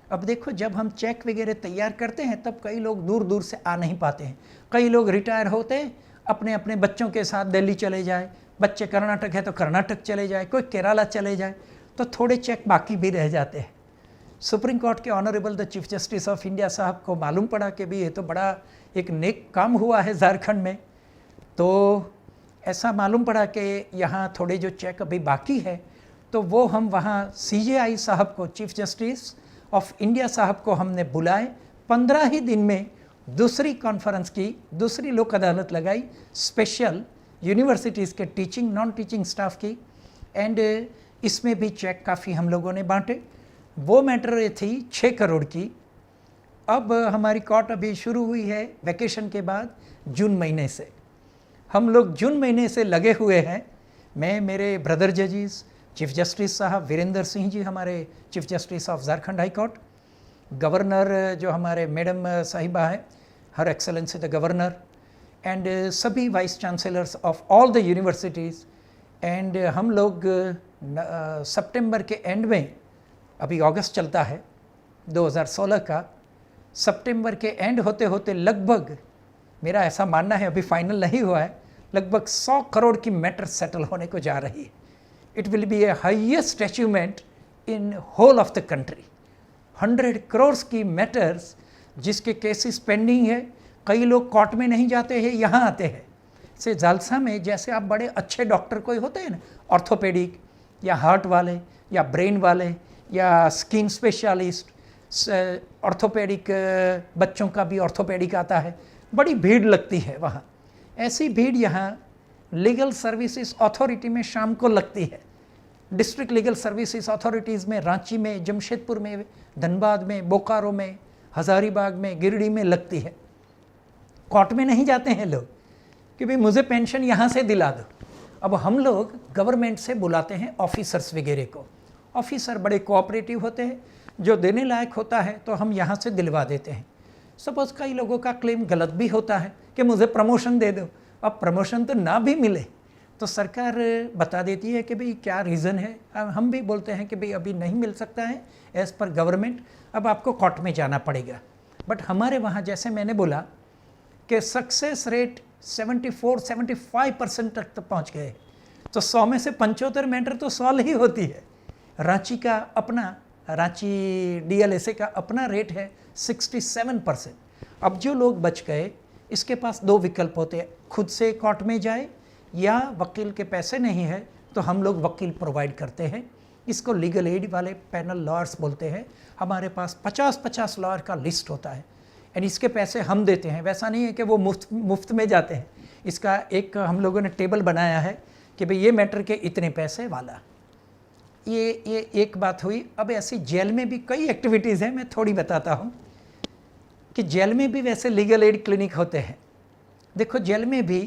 A: अब देखो जब हम चेक वगैरह तैयार करते हैं तब कई लोग दूर दूर से आ नहीं पाते हैं, कई लोग रिटायर होते हैं अपने अपने बच्चों के साथ दिल्ली चले जाए, बच्चे कर्नाटक है तो कर्नाटक चले जाए, कोई केरला चले जाए, तो थोड़े चेक बाकी भी रह जाते हैं। सुप्रीम कोर्ट के honourable the chief justice of India साहब को मालूम पड़ा कि भी ये तो बड़ा एक नेक काम हुआ है झारखंड में, तो ऐसा मालूम पड़ा कि यहाँ थोड़े जो चेक अभी बाकी है, तो वो हम वहाँ CJI साहब को, चीफ जस्टिस ऑफ इंडिया साहब को हमने बुलाए। 15 ही दिन में दूसरी कॉन्फ्रेंस की, दूसरी लोक अदालत लगाई स्पेशल यूनिवर्सिटीज़ के टीचिंग नॉन टीचिंग स्टाफ की, एंड इसमें भी चेक काफ़ी हम लोगों ने बांटे। वो मैटर थी 6 करोड़ की। अब हमारी कोर्ट अभी शुरू हुई है वैकेशन के बाद, जून महीने से हम लोग जून महीने से लगे हुए हैं। मैं, मेरे ब्रदर जजेस, चीफ जस्टिस साहब वीरेंद्र सिंह जी हमारे chief justice of Jharkhand high court, governor जो हमारे मैडम साहिबा है, her excellency the governor, and सभी vice chancellors of all the universities. And हम लोग सितंबर के एंड में, अभी अगस्त चलता है 2016 का, सितंबर के एंड होते होते लगभग, मेरा ऐसा मानना है अभी फाइनल नहीं हुआ है, लगभग 100 करोड़ की मैटर सेटल होने को जा रही है। It will be a highest achievement in whole of the country. 100 crore की मैटर्स जिसके केसेस पेंडिंग है, कई लोग कोर्ट में नहीं जाते हैं, यहाँ आते हैं। से जालसा में जैसे आप बड़े अच्छे डॉक्टर कोई होते हैं ना, ऑर्थोपेडिक या हार्ट वाले या ब्रेन वाले या स्किन स्पेशलिस्ट, ऑर्थोपेडिक, बच्चों का भी ऑर्थोपेडिक आता है, बड़ी भीड़ लगती है वहाँ। ऐसी भीड़ यहाँ लीगल सर्विसेज अथॉरिटी में शाम को लगती है, डिस्ट्रिक्ट लीगल सर्विसेज अथॉरिटीज़ में, रांची में, जमशेदपुर में, धनबाद में, बोकारो में, हज़ारीबाग में, गिरिडीह में लगती है। कोर्ट में नहीं जाते हैं लोग कि भाई मुझे पेंशन यहाँ से दिला दो। अब हम लोग गवर्नमेंट से बुलाते हैं ऑफिसर्स वगैरह को, ऑफिसर बड़े कोऑपरेटिव होते हैं, जो देने लायक होता है तो हम यहाँ से दिलवा देते हैं। सपोज़ कई लोगों का क्लेम गलत भी होता है कि मुझे प्रमोशन दे दो, अब प्रमोशन तो ना भी मिले तो सरकार बता देती है कि भाई क्या रीज़न है। हम भी बोलते हैं कि भाई अभी नहीं मिल सकता है एज़ पर गवर्नमेंट, अब आपको कोर्ट में जाना पड़ेगा। बट हमारे वहाँ जैसे मैंने बोला कि सक्सेस रेट 74-75% तक तो पहुँच गए, तो 100 में से 75 मैटर तो सॉल्व ही होती है। रांची का अपना, रांची DLSA का अपना रेट है 67%। अब जो लोग बच गए, इसके पास 2 विकल्प होते हैं, खुद से कोर्ट में जाए या वकील के पैसे नहीं है तो हम लोग वकील प्रोवाइड करते हैं। इसको लीगल एड वाले पैनल लॉयर्स बोलते हैं। हमारे पास 50-50 लॉयर का लिस्ट होता है, एंड इसके पैसे हम देते हैं। वैसा नहीं है कि वो मुफ्त में जाते हैं। इसका एक हम लोगों ने टेबल बनाया है कि भाई ये मैटर के इतने पैसे वाला। ये एक बात हुई। अब ऐसी जेल में भी कई एक्टिविटीज़ हैं, मैं थोड़ी बताता हूँ कि जेल में भी वैसे लीगल एड क्लिनिक होते हैं। देखो जेल में भी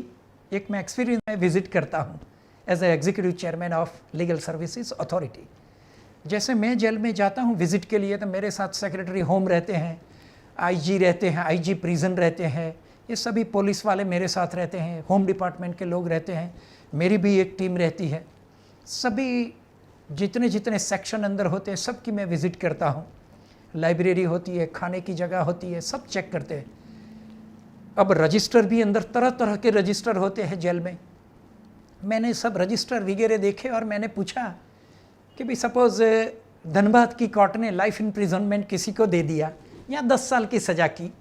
A: एक मैं एक्सपीरियंस में विजिट करता हूँ as a executive chairman of legal services authority. जैसे मैं जेल में जाता हूँ विजिट के लिए तो मेरे साथ सेक्रेटरी होम रहते हैं, आईजी रहते हैं, आईजी प्रिजन रहते हैं, ये सभी पुलिस वाले मेरे साथ रहते हैं, होम डिपार्टमेंट के लोग रहते हैं, मेरी भी एक टीम रहती है। सभी जितने जितने सेक्शन अंदर होते हैं सबकी मैं विज़िट करता हूँ। लाइब्रेरी होती है, खाने की जगह होती है, सब चेक करते हैं। अब रजिस्टर भी अंदर तरह तरह के रजिस्टर होते हैं जेल में। मैंने सब रजिस्टर वगैरह देखे और मैंने पूछा कि भाई सपोज़ धनबाद की कोर्ट ने लाइफ इम्प्रिजनमेंट किसी को दे दिया या 10 साल की सज़ा की।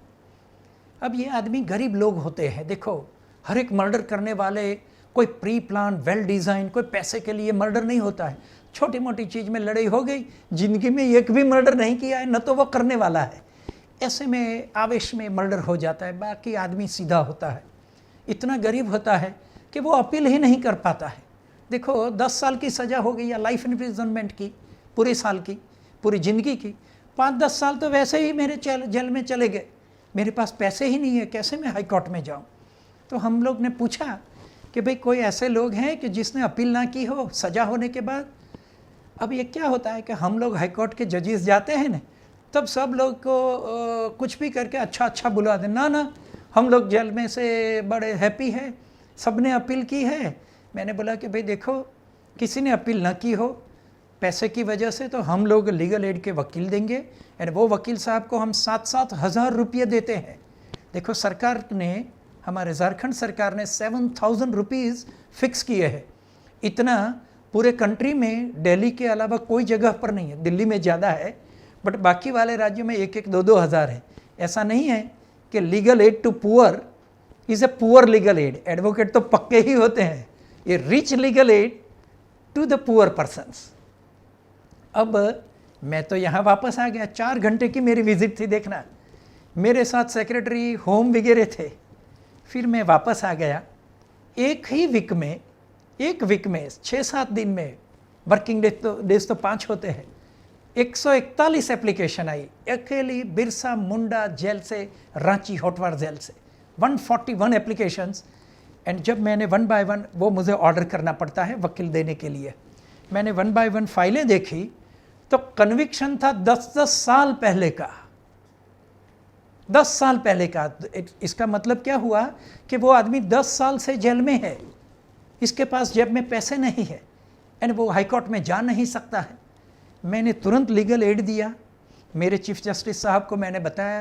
A: अब ये आदमी गरीब लोग होते हैं। देखो हर एक मर्डर करने वाले कोई प्री प्लान वेल डिज़ाइन कोई पैसे के लिए मर्डर नहीं होता है। छोटी मोटी चीज़ में लड़ाई हो गई, ज़िंदगी में एक भी मर्डर नहीं किया है, न तो वो करने वाला है, ऐसे में आवेश में मर्डर हो जाता है। बाकी आदमी सीधा होता है, इतना गरीब होता है कि वो अपील ही नहीं कर पाता है। देखो 10 साल की सज़ा हो गई या लाइफ इम्प्रिजनमेंट की, पूरे साल की, पूरी ज़िंदगी की, 5-10 साल तो वैसे ही मेरे जेल में चले गए। मेरे पास पैसे ही नहीं है, कैसे मैं हाई कोर्ट में जाऊँ। तो हम लोग ने पूछा कि भाई कोई ऐसे लोग हैं कि जिसने अपील ना की हो सज़ा होने के बाद। अब ये क्या होता है कि हम लोग हाई कोर्ट के जजेस जाते हैं ना, तब सब लोग को कुछ भी करके अच्छा बुला दें। ना हम लोग जेल में से बड़े हैप्पी हैं, सब ने अपील की है। मैंने बोला कि भाई देखो किसी ने अपील ना की हो पैसे की वजह से तो हम लोग लीगल एड के वकील देंगे, एंड वो वकील साहब को हम 7-7 हज़ार रुपये देते हैं। देखो सरकार ने, हमारे झारखंड सरकार ने 7,000 रुपीज़ फिक्स किए हैं। इतना पूरे कंट्री में दिल्ली के अलावा कोई जगह पर नहीं है। दिल्ली में ज़्यादा है बट बाकी वाले राज्यों में 1-1, 2-2 हज़ार है। ऐसा नहीं है कि legal aid to poor is a poor legal aid. Advocate तो पक्के ही होते हैं। ये rich legal aid to the poor persons. अब मैं तो यहाँ वापस आ गया, 4 घंटे की मेरी विजिट थी। देखना मेरे साथ सेक्रेटरी होम वगैरह थे। फिर मैं वापस आ गया। एक वीक में 6-7 दिन में, वर्किंग डेज तो 5 होते हैं, 141 एप्लीकेशन आई अकेली बिरसा मुंडा जेल से, रांची होटवार जेल से 141 एप्लीकेशंस। एंड जब मैंने 1 बाय 1 वो मुझे ऑर्डर करना पड़ता है वकील देने के लिए, मैंने 1 बाय 1 फाइलें देखी तो कन्विक्शन था 10-10 साल पहले का, 10 साल पहले का। इसका मतलब क्या हुआ कि वो आदमी 10 साल से जेल में है, इसके पास जेब में पैसे नहीं है एंड वो हाई कोर्ट में जा नहीं सकता है। मैंने तुरंत लीगल एड दिया। मेरे चीफ जस्टिस साहब को मैंने बताया,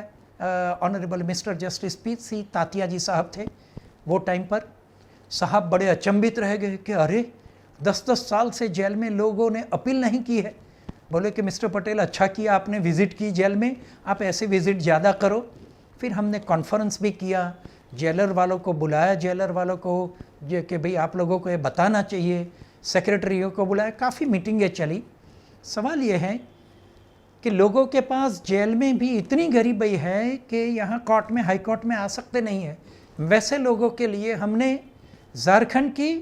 A: honourable mister justice PC Tatia ji साहब थे वो टाइम पर। साहब बड़े अचंभित रह गए कि अरे 10-10 साल से जेल में लोगों ने अपील नहीं की है। बोले कि मिस्टर पटेल अच्छा किया आपने विज़िट की जेल में, आप ऐसे विज़िट ज़्यादा करो। फिर हमने कॉन्फ्रेंस भी किया, जेलर वालों को बुलाया, जेलर वालों को जो कि भाई आप लोगों को ये बताना चाहिए, सेक्रेटरियों को बुलाया, काफ़ी मीटिंगें चली। सवाल ये है कि लोगों के पास जेल में भी इतनी गरीबी है कि यहाँ कोर्ट में, हाई कोर्ट में आ सकते नहीं है। वैसे लोगों के लिए हमने झारखंड की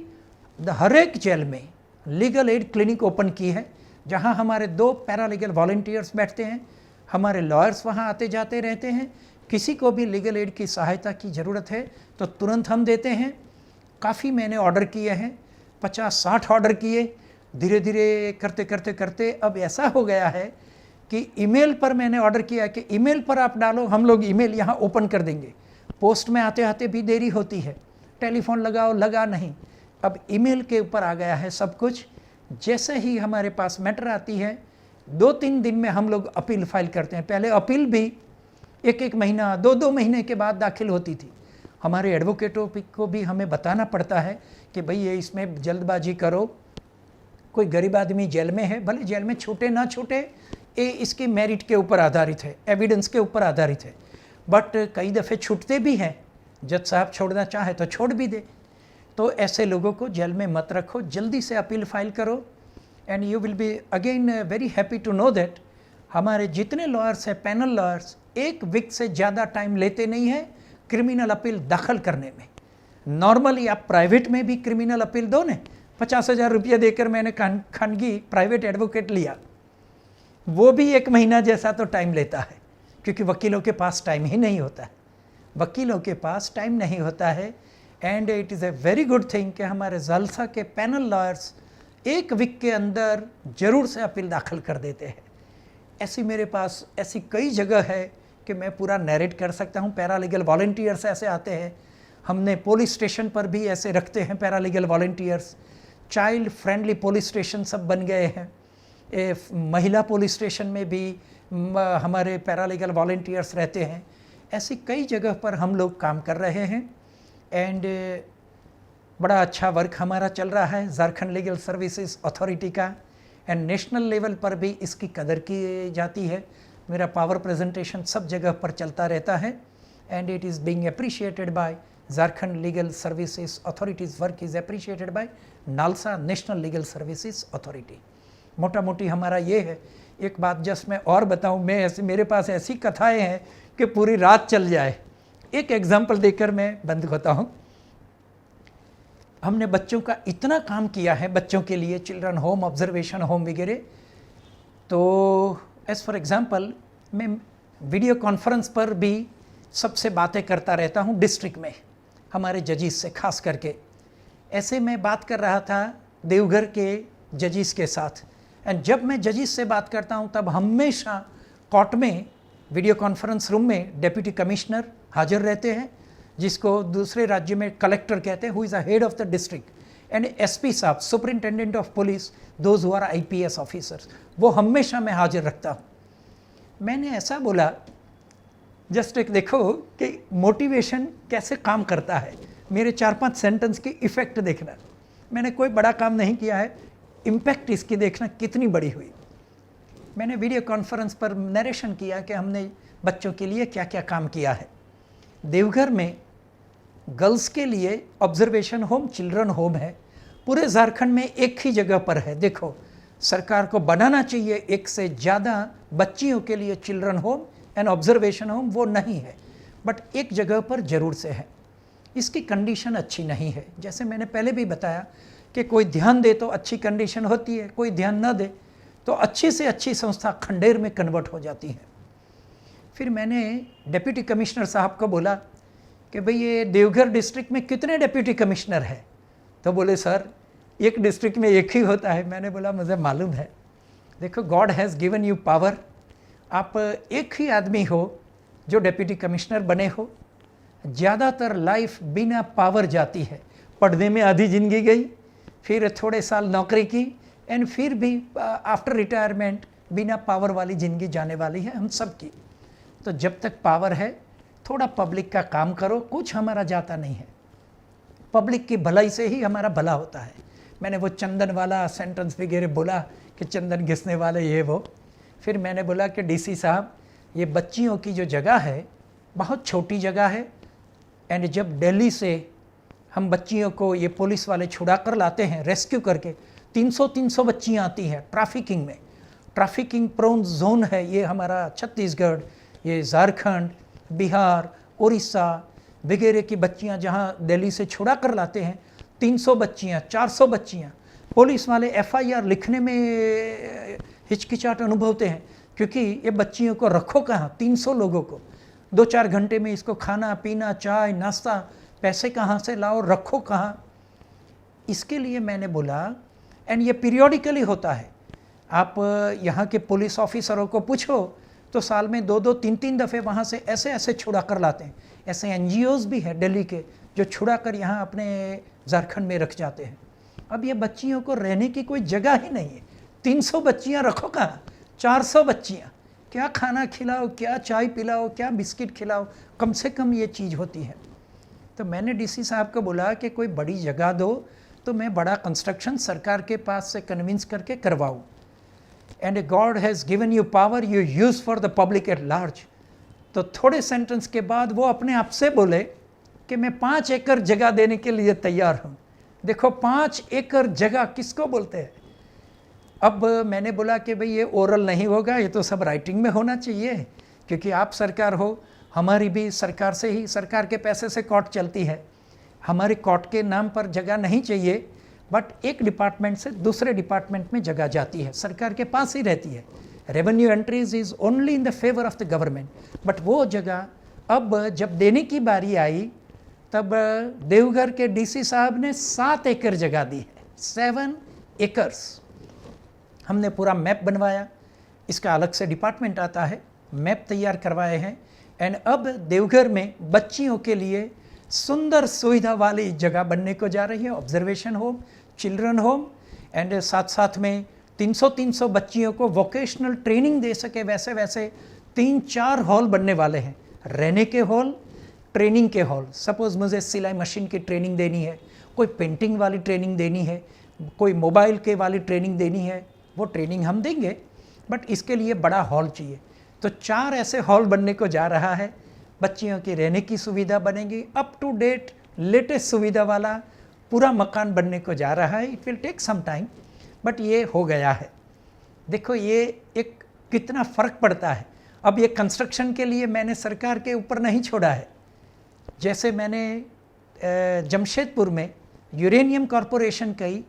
A: हर एक जेल में लीगल एड क्लिनिक ओपन की है, जहाँ हमारे 2 पैरालीगल वॉलंटियर्स बैठते हैं। हमारे लॉयर्स वहाँ आते जाते रहते हैं। किसी को भी लीगल एड की सहायता की ज़रूरत है तो तुरंत हम देते हैं। काफ़ी मैंने ऑर्डर किए हैं, 50-60 ऑर्डर किए। धीरे धीरे करते अब ऐसा हो गया है कि ईमेल पर मैंने ऑर्डर किया कि ईमेल पर आप डालो, हम लोग ईमेल यहाँ ओपन कर देंगे। पोस्ट में आते आते भी देरी होती है, टेलीफोन लगाओ, लगा नहीं। अब ईमेल के ऊपर आ गया है सब कुछ। जैसे ही हमारे पास मैटर आती है 2-3 दिन में हम लोग अपील फाइल करते हैं। पहले अपील भी 1-1 महीना, 2-2 महीने के बाद दाखिल होती थी। हमारे एडवोकेटों को भी हमें बताना पड़ता है कि भाई ये इसमें जल्दबाजी करो। कोई गरीब आदमी जेल में है, भले जेल में छूटे ना छूटे, ये इसकी मेरिट के ऊपर आधारित है, एविडेंस के ऊपर आधारित है। बट कई दफ़े छूटते भी हैं, जज साहब छोड़ना चाहे तो छोड़ भी दे। तो ऐसे लोगों को जेल में मत रखो, जल्दी से अपील फाइल करो। And you will be again very happy to know that हमारे जितने लॉयर्स हैं, पैनल लॉयर्स, 1 वीक से ज़्यादा टाइम लेते नहीं हैं क्रिमिनल अपील दाखिल करने में। नॉर्मली आप प्राइवेट में भी क्रिमिनल अपील दो ने, 50,000 रुपये देकर मैंने खानगी प्राइवेट एडवोकेट लिया, वो भी 1 महीना जैसा तो टाइम लेता है। क्योंकि वकीलों के पास टाइम ही नहीं होता है, वकीलों के पास टाइम नहीं होता है। And it is a very good thing कि हमारे जलसा के पैनल लॉयर्स 1 वीक के अंदर ज़रूर से अपील दाखिल कर देते हैं। ऐसी मेरे पास ऐसी कई जगह है कि मैं पूरा नैरेट कर सकता हूँ। पैरालीगल वॉलंटियर्स ऐसे आते हैं, हमने पुलिस स्टेशन पर भी ऐसे रखते हैं paralegal volunteers. Child friendly police station सब बन गए हैं। महिला पुलिस स्टेशन में भी हमारे पैरालीगल वॉलंटियर्स रहते हैं। ऐसी कई जगह पर हम लोग काम कर रहे हैं एंड बड़ा अच्छा वर्क हमारा चल रहा है झारखंड लीगल सर्विसेज अथॉरिटी का। एंड नेशनल लेवल पर भी इसकी कदर की जाती है। मेरा पावर प्रेजेंटेशन सब जगह पर चलता रहता है and it is being appreciated by Jharkhand legal services authorities. Work is appreciated by NALSA national legal services authority. मोटा मोटी हमारा ये है। एक बात जस्ट मैं और बताऊं, मेरे पास ऐसी कथाएं हैं कि पूरी रात चल जाए। एक एग्जाम्पल देकर मैं बंद होता हूँ। हमने बच्चों का इतना काम किया है, बच्चों के लिए चिल्ड्रन होम, ऑब्जर्वेशन होम वगैरह। तो एज़ फॉर एग्ज़ाम्पल मैं वीडियो कॉन्फ्रेंस पर भी सबसे बातें करता रहता हूँ डिस्ट्रिक्ट में, हमारे जजिस से खास करके। ऐसे मैं बात कर रहा था देवघर के जजिस के साथ। एंड जब मैं जजिस से बात करता हूँ तब हमेशा कोर्ट में वीडियो कॉन्फ्रेंस रूम में डिप्टी कमिश्नर हाजिर रहते हैं, जिसको दूसरे राज्य में कलेक्टर कहते हैं, who is a head of the district, and SP साहब, superintendent of police, those who are IPS officers, वो हमेशा मैं हाजिर रखता हूँ। मैंने ऐसा बोला, जस्ट एक देखो कि मोटिवेशन कैसे काम करता है। मेरे 4-5 सेंटेंस की इफ़ेक्ट देखना। मैंने कोई बड़ा काम नहीं किया है, इम्पैक्ट इसकी देखना कितनी बड़ी हुई। मैंने वीडियो कॉन्फ्रेंस पर नरेशन किया कि हमने बच्चों के लिए क्या क्या काम किया है। देवघर में गर्ल्स के लिए ऑब्जर्वेशन होम, चिल्ड्रन होम है, पूरे झारखंड में एक ही जगह पर है। देखो, सरकार को बनाना चाहिए एक से ज़्यादा बच्चियों के लिए children home and observation home, वो नहीं है, बट एक जगह पर ज़रूर से है। इसकी कंडीशन अच्छी नहीं है। जैसे मैंने पहले भी बताया कि कोई ध्यान दे तो अच्छी कंडीशन होती है, कोई ध्यान न दे तो अच्छी से अच्छी संस्था खंडेर में कन्वर्ट हो जाती है। फिर मैंने डिप्टी कमिश्नर साहब को बोला कि भाई ये देवघर डिस्ट्रिक्ट में कितने डिप्टी कमिश्नर हैं? तो बोले सर एक डिस्ट्रिक्ट में एक ही होता है। मैंने बोला मुझे मालूम है। देखो, God has given you power. आप एक ही आदमी हो जो डिप्टी कमिश्नर बने हो। ज़्यादातर लाइफ बिना पावर जाती है। पढ़ने में आधी ज़िंदगी गई, फिर थोड़े साल नौकरी की, एंड फिर भी आफ्टर रिटायरमेंट बिना पावर वाली ज़िंदगी जाने वाली है हम सब की। तो जब तक पावर है थोड़ा पब्लिक का काम करो, कुछ हमारा जाता नहीं है। पब्लिक की भलाई से ही हमारा भला होता है। मैंने वो चंदन वाला सेंटेंस वगैरह बोला कि चंदन घिसने वाले ये वो। फिर मैंने बोला कि डीसी साहब, ये बच्चियों की जो जगह है बहुत छोटी जगह है, एंड जब दिल्ली से हम बच्चियों को ये पुलिस वाले छुड़ा कर लाते हैं रेस्क्यू करके, 300 बच्चियाँ आती हैं ट्रैफिकिंग में। ट्रैफिकिंग प्रोन जोन है ये हमारा छत्तीसगढ़, ये झारखंड, बिहार, उड़ीसा वगैरह की बच्चियां जहां दिल्ली से छुड़ा कर लाते हैं। 300 बच्चियां, 400 बच्चियां। पुलिस वाले एफआईआर लिखने में हिचकिचाहट अनुभवते हैं, क्योंकि ये बच्चियों को रखो कहाँ, 300 लोगों को 2-4 घंटे में इसको खाना पीना, चाय नाश्ता, पैसे कहाँ से लाओ, रखो कहाँ। इसके लिए मैंने बोला, एंड ये पीरियोडिकली होता है। आप यहाँ के पुलिस ऑफिसरों को पूछो तो साल में 2-2, 3-3 दफ़े वहाँ से ऐसे ऐसे छुड़ा कर लाते हैं। ऐसे एनजीओज़ भी हैं दिल्ली के जो छुड़ा कर यहाँ अपने झारखंड में रख जाते हैं। अब ये बच्चियों को रहने की कोई जगह ही नहीं है। 300 बच्चियाँ रखो कहाँ, 400 बच्चियाँ, क्या खाना खिलाओ, क्या चाय पिलाओ, क्या बिस्किट खिलाओ, कम से कम ये चीज़ होती है। तो मैंने डीसी साहब को बोला कि कोई बड़ी जगह दो तो मैं बड़ा कंस्ट्रक्शन सरकार के पास से कन्विंस करके करवाऊँ। And God has given you power, you use for the public at large. तो थोड़े सेंटेंस के बाद वो अपने आप से बोले कि मैं 5 एकड़ जगह देने के लिए तैयार हूँ। देखो, 5 एकड़ जगह किसको बोलते हैं? अब मैंने बोला कि भाई ये ओरल नहीं होगा, ये तो सब राइटिंग में होना चाहिए, क्योंकि आप सरकार हो, हमारी भी सरकार से ही, सरकार के पैसे से कोर्ट चलती है। हमारे कोर्ट के नाम पर जगह नहीं चाहिए, बट एक डिपार्टमेंट से दूसरे डिपार्टमेंट में जगह जाती है, सरकार के पास ही रहती है। Revenue entries is only in the favour of the government, but वो जगह अब जब देने की बारी आई तब देवघर के डीसी साहब ने 7 एकड़ जगह दी है, 7 एकर्स। हमने पूरा मैप बनवाया, इसका अलग से डिपार्टमेंट आता है, मैप तैयार करवाए हैं। एंड अब देवघर में बच्चियों के लिए सुंदर सुविधा वाली जगह बनने को जा रही है, observation home, children home, and साथ साथ में 300 बच्चियों को वोकेशनल ट्रेनिंग दे सके वैसे वैसे 3-4 हॉल बनने वाले हैं, रहने के हॉल, ट्रेनिंग के हॉल। सपोज़ मुझे सिलाई मशीन की ट्रेनिंग देनी है, कोई पेंटिंग वाली ट्रेनिंग देनी है, कोई मोबाइल के वाली ट्रेनिंग देनी है, वो ट्रेनिंग हम देंगे, बट इसके लिए बड़ा हॉल चाहिए। तो 4 ऐसे हॉल बनने को जा रहा है, बच्चियों की रहने की सुविधा बनेगी, अप टू डेट लेटेस्ट सुविधा वाला पूरा मकान बनने को जा रहा है। It will take some time, but ये हो गया है। देखो ये एक कितना फ़र्क पड़ता है। अब ये कंस्ट्रक्शन के लिए मैंने सरकार के ऊपर नहीं छोड़ा है। जैसे मैंने जमशेदपुर में यूरेनियम कॉरपोरेशन की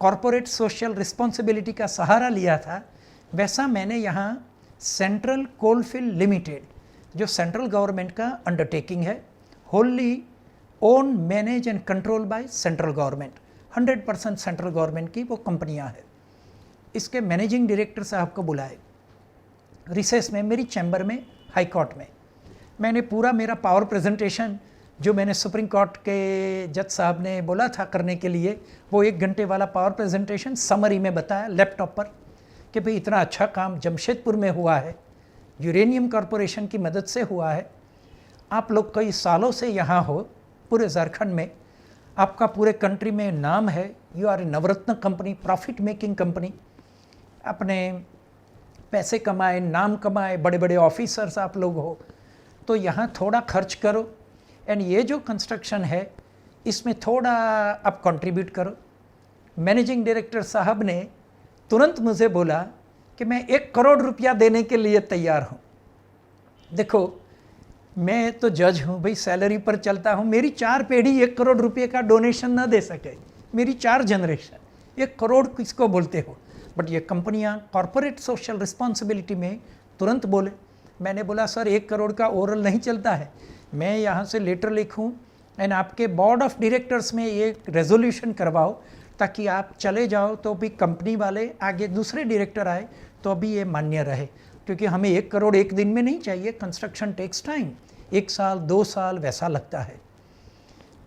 A: कॉरपोरेट सोशल रिस्पॉन्सिबिलिटी का सहारा लिया था, वैसा मैंने यहाँ सेंट्रल कोलफील्ड लिमिटेड, जो सेंट्रल गवर्नमेंट का अंडरटेकिंग है, Holi own, manage and control by central government, 100% central government की वो कंपनियां हैं। इसके मैनेजिंग डायरेक्टर साहब को बुलाए रिसेस में मेरी चैम्बर में, हाई कोर्ट में। मैंने पूरा मेरा पावर प्रेजेंटेशन जो मैंने सुप्रीम कोर्ट के जज साहब ने बोला था करने के लिए, वो 1 घंटे वाला पावर प्रेजेंटेशन समरी में बताया लैपटॉप पर कि भाई इतना अच्छा काम जमशेदपुर में हुआ है, यूरेनियम कॉरपोरेशन की मदद से हुआ है। आप लोग कई सालों से यहाँ हो, पूरे झारखंड में, आपका पूरे कंट्री में नाम है, you are a Navratna company, profit making company, अपने पैसे कमाए, नाम कमाए, बड़े बड़े ऑफिसर्स आप लोग हो, तो यहाँ थोड़ा खर्च करो एंड ये जो कंस्ट्रक्शन है इसमें थोड़ा आप कंट्रीब्यूट करो। मैनेजिंग डायरेक्टर साहब ने तुरंत मुझे बोला कि मैं 1 करोड़ रुपया देने के लिए तैयार हूँ। देखो मैं तो जज हूँ भाई, सैलरी पर चलता हूँ, मेरी 4 पीढ़ी 1 करोड़ रुपये का डोनेशन ना दे सके, मेरी 4 जनरेशन 1 करोड़ किसको बोलते हो। बट ये कंपनियाँ कॉरपोरेट सोशल रिस्पॉन्सिबिलिटी में तुरंत बोले। मैंने बोला सर 1 करोड़ का ओरल नहीं चलता है, मैं यहाँ से लेटर लिखूँ एंड आपके बोर्ड ऑफ डायरेक्टर्स में ये रेजोल्यूशन करवाओ ताकि आप चले जाओ तो भी कंपनी वाले आगे दूसरे डायरेक्टर आए तो अभी ये मान्य रहे, क्योंकि हमें 1 करोड़ एक दिन में नहीं चाहिए, कंस्ट्रक्शन टेक्स टाइम, 1 साल 2 साल वैसा लगता है।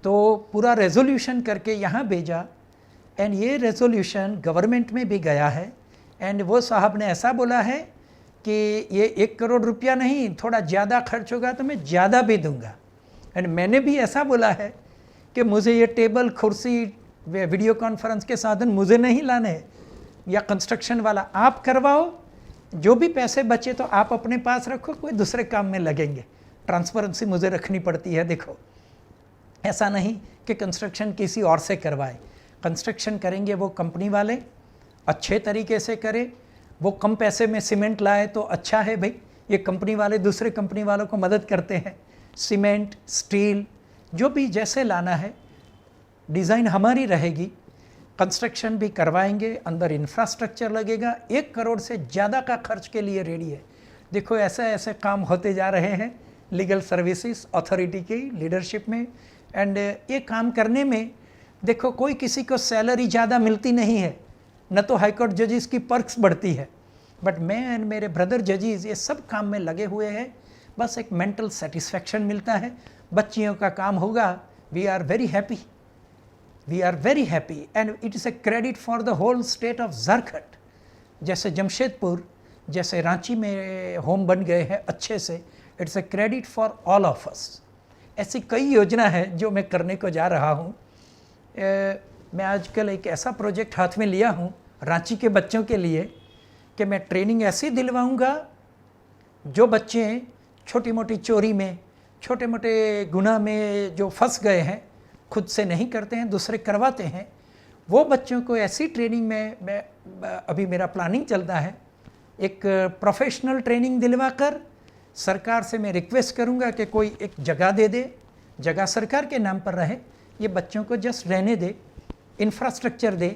A: तो पूरा रेजोल्यूशन करके यहाँ भेजा एंड ये रेजोल्यूशन गवर्नमेंट में भी गया है एंड वो साहब ने ऐसा बोला है कि ये 1 करोड़ रुपया नहीं, थोड़ा ज़्यादा खर्च होगा तो मैं ज़्यादा भी दूंगा। एंड मैंने भी ऐसा बोला है कि मुझे ये टेबल, कुर्सी, वीडियो कॉन्फ्रेंस के साधन मुझे नहीं लाने हैं, या कंस्ट्रक्शन वाला आप करवाओ, जो भी पैसे बचे तो आप अपने पास रखो, कोई दूसरे काम में लगेंगे। ट्रांसपेरेंसी मुझे रखनी पड़ती है। देखो ऐसा नहीं कि कंस्ट्रक्शन किसी और से करवाए, कंस्ट्रक्शन करेंगे वो कंपनी वाले, अच्छे तरीके से करें। वो कम पैसे में सीमेंट लाए तो अच्छा है भाई, ये कंपनी वाले दूसरे कंपनी वालों को मदद करते हैं। सीमेंट, स्टील, जो भी जैसे लाना है, डिज़ाइन हमारी रहेगी, कंस्ट्रक्शन भी करवाएंगे, अंदर इंफ्रास्ट्रक्चर लगेगा, 1 करोड़ से ज़्यादा का खर्च के लिए रेडी है। देखो ऐसे ऐसे काम होते जा रहे हैं लीगल सर्विसेज अथॉरिटी की लीडरशिप में। एंड ये काम करने में देखो कोई किसी को सैलरी ज़्यादा मिलती नहीं है, न तो हाईकोर्ट जजेस की पर्क्स बढ़ती है, बट मैं एंड मेरे ब्रदर जजेस ये सब काम में लगे हुए हैं। बस एक मेंटल सेटिस्फैक्शन मिलता है, बच्चियों का काम होगा, we are very happy, we are very happy and it is a credit for the whole state of Jharkhand. जैसे जमशेदपुर, जैसे रांची में होम बन गए हैं अच्छे से, it's a credit for all of us. ऐसी कई योजना है जो मैं करने को जा रहा हूँ। मैं आजकल एक ऐसा प्रोजेक्ट हाथ में लिया हूँ रांची के बच्चों के लिए कि मैं ट्रेनिंग ऐसी दिलवाऊँगा, जो बच्चे छोटी मोटी चोरी में, छोटे मोटे गुनाह में जो फंस गए हैं, खुद से नहीं करते हैं, दूसरे करवाते हैं, वो बच्चों को ऐसी ट्रेनिंग में मैं अभी मेरा प्लानिंग चलता है, एक प्रोफेशनल ट्रेनिंग दिलवाकर सरकार से मैं रिक्वेस्ट करूंगा कि कोई एक जगह दे दे, जगह सरकार के नाम पर रहे, ये बच्चों को जस्ट रहने दे, इंफ्रास्ट्रक्चर दे,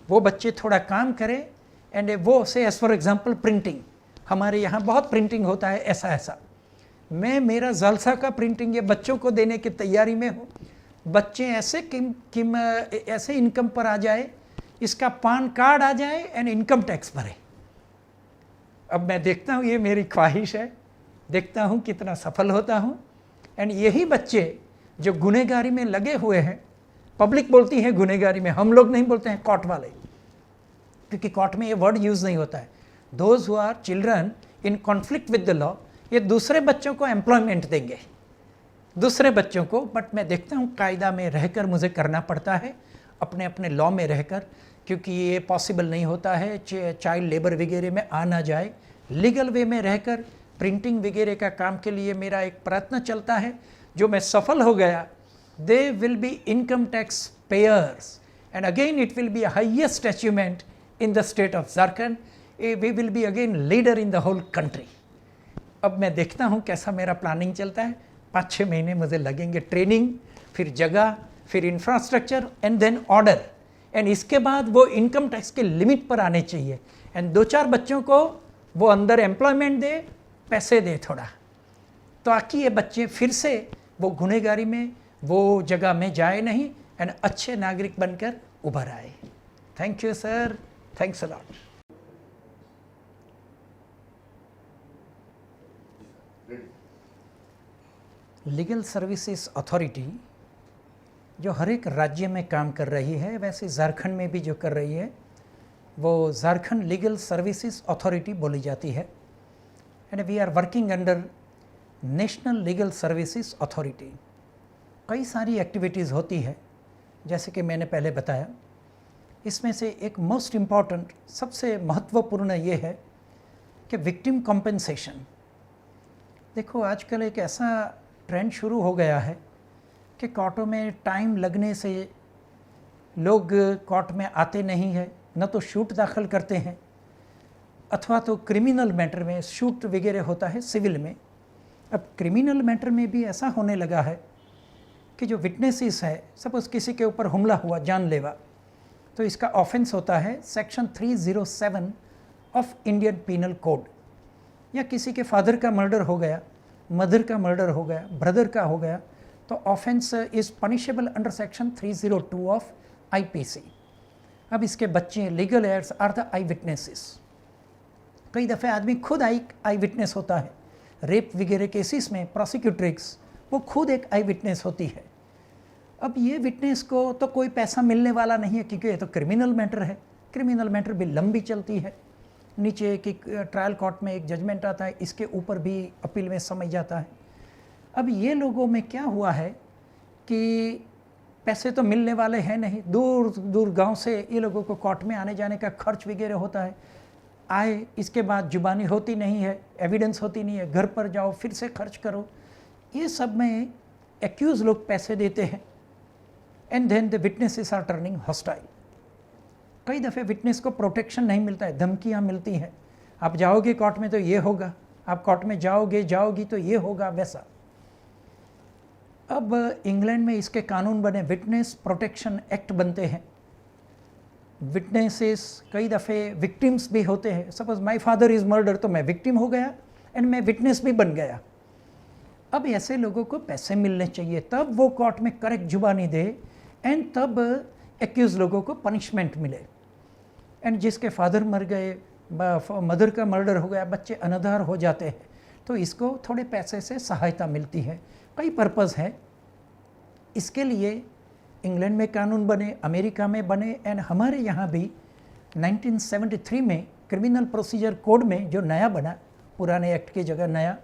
A: वो बच्चे थोड़ा काम करें एंड वो से एज फॉर एग्जांपल प्रिंटिंग, हमारे यहाँ बहुत प्रिंटिंग होता है ऐसा ऐसा, मैं मेरा जलसा का प्रिंटिंग ये बच्चों को देने की तैयारी में हूँ। बच्चे ऐसे ऐसे इनकम पर आ जाए, इसका पान कार्ड आ जाए एंड इनकम टैक्स भरे। अब मैं देखता हूँ, ये मेरी ख्वाहिश है, देखता हूँ कितना सफल होता हूँ। एंड यही बच्चे जो गुनहगारी में लगे हुए हैं, पब्लिक बोलती है गुनहगारी में, हम लोग नहीं बोलते हैं, कोर्ट वाले, क्योंकि कोर्ट में ये वर्ड यूज़ नहीं होता है। Those who are children in conflict with the law, ये दूसरे बच्चों को एम्प्लॉयमेंट देंगे, दूसरे बच्चों को। बट मैं देखता हूँ कायदा में रहकर मुझे करना पड़ता है, अपने अपने लॉ में रहकर, क्योंकि ये पॉसिबल नहीं होता है चाइल्ड लेबर वगैरह में आ ना जाए। लीगल वे में रहकर प्रिंटिंग वगैरह का काम के लिए मेरा एक प्रयत्न चलता है, जो मैं सफल हो गया, they will be income tax payers and again it will be highest achievement in the state of Jharkhand. We will be again leader in the whole country. अब मैं देखता हूँ कैसा मेरा प्लानिंग चलता है। 5-6 महीने मुझे लगेंगे, ट्रेनिंग, फिर जगह, फिर infrastructure and then order. And इसके बाद वो इनकम टैक्स के लिमिट पर आने चाहिए एंड 2-4 बच्चों को वो अंदर एम्प्लॉयमेंट दे, पैसे दे थोड़ा, ताकि ये बच्चे फिर से वो गुनहगारी में वो जगह में जाए नहीं एंड अच्छे नागरिक बनकर उभर आए। Thank you sir, thanks a lot. Legal services authority जो हर एक राज्य में काम कर रही है, वैसे झारखंड में भी जो कर रही है, वो झारखंड लीगल सर्विसेज अथॉरिटी बोली जाती है। And we are working under national legal services authority. कई सारी एक्टिविटीज़ होती है, जैसे कि मैंने पहले बताया। इसमें से एक मोस्ट इम्पॉर्टेंट, सबसे महत्वपूर्ण ये है कि विक्टिम कॉम्पेंसेशन। देखो आजकल एक ऐसा ट्रेंड शुरू हो गया है कि कोर्टों में टाइम लगने से लोग कोर्ट में आते नहीं हैं, न तो शूट दाखिल करते हैं, अथवा तो क्रिमिनल मैटर में शूट वगैरह होता है सिविल में। अब क्रिमिनल मैटर में भी ऐसा होने लगा है कि जो विटनेसेस है, सपोज किसी के ऊपर हमला हुआ जानलेवा, तो इसका ऑफेंस होता है section 307 of Indian penal code. या किसी के फादर का मर्डर हो गया, मदर का मर्डर हो गया, ब्रदर का हो गया, तो offence is punishable under section 302 of IPC. अब इसके बच्चे legal heirs are the eye witnesses. कई दफ़े आदमी खुद आई विटनेस होता है। रेप वगैरह केसेस में प्रोसिक्यूट्रिक्स वो खुद एक आई विटनेस होती है। अब ये विटनेस को तो कोई पैसा मिलने वाला नहीं है, क्योंकि ये तो क्रिमिनल मैटर है। क्रिमिनल मैटर भी लंबी चलती है, नीचे की ट्रायल कोर्ट में एक जजमेंट आता है, इसके ऊपर भी अपील में समय जाता है। अब ये लोगों में क्या हुआ है कि पैसे तो मिलने वाले हैं नहीं, दूर दूर गांव से ये लोगों को कोर्ट में आने जाने का खर्च वगैरह होता है, आए इसके बाद जुबानी होती नहीं है, एविडेंस होती नहीं है, घर पर जाओ फिर से खर्च करो, ये सब में एक्यूज लोग पैसे देते हैं and then the witnesses are turning hostile. कई दफ़े विटनेस को प्रोटेक्शन नहीं मिलता है, धमकियाँ मिलती हैं, आप जाओगे कोर्ट में तो ये होगा, आप कोर्ट में जाओगी तो ये होगा, वैसा। अब इंग्लैंड में इसके कानून बने, विटनेस प्रोटेक्शन एक्ट बनते हैं। विटनेसेस कई दफ़े विक्टिम्स भी होते हैं। Suppose my father is murder, तो मैं विक्टिम हो गया एंड मैं विटनेस भी बन गया। अब ऐसे लोगों को पैसे मिलने चाहिए, तब वो कोर्ट में करेक्ट जुबानी दे एंड तब एक्यूज लोगों को पनिशमेंट मिले। एंड जिसके फादर मर गए, मदर का मर्डर हो गया, बच्चे अनाथार हो जाते हैं, तो इसको थोड़े पैसे से सहायता मिलती है। कई पर्पज़ है इसके लिए। इंग्लैंड में कानून बने, अमेरिका में बने एंड हमारे यहाँ भी 1973 में क्रिमिनल प्रोसीजर कोड में जो नया बना, पुराने एक्ट की जगह नया,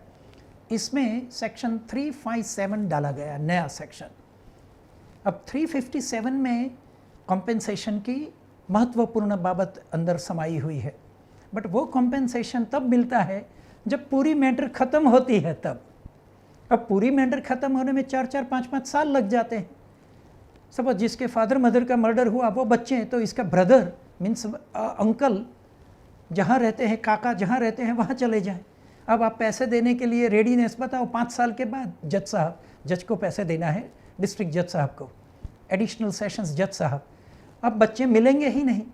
A: इसमें सेक्शन 357 डाला गया, नया सेक्शन। अब 357 में कॉम्पेंसेशन की महत्वपूर्ण बाबत अंदर समाई हुई है। बट वो कॉम्पेंसेशन तब मिलता है जब पूरी मैटर ख़त्म होती है तब। अब पूरी मैटर ख़त्म होने में 4-4, 5-5 साल लग जाते हैं। सपोज जिसके फादर मदर का मर्डर हुआ वो बच्चे हैं, तो इसका ब्रदर मीन्स अंकल जहाँ रहते हैं, काका जहाँ रहते हैं वहाँ चले जाएं। अब आप पैसे देने के लिए रेडीनेस बताओ, 5 साल के बाद जज साहब, जज को पैसे देना है, डिस्ट्रिक्ट जज साहब को, एडिशनल सेशंस जज साहब, अब बच्चे मिलेंगे ही नहीं।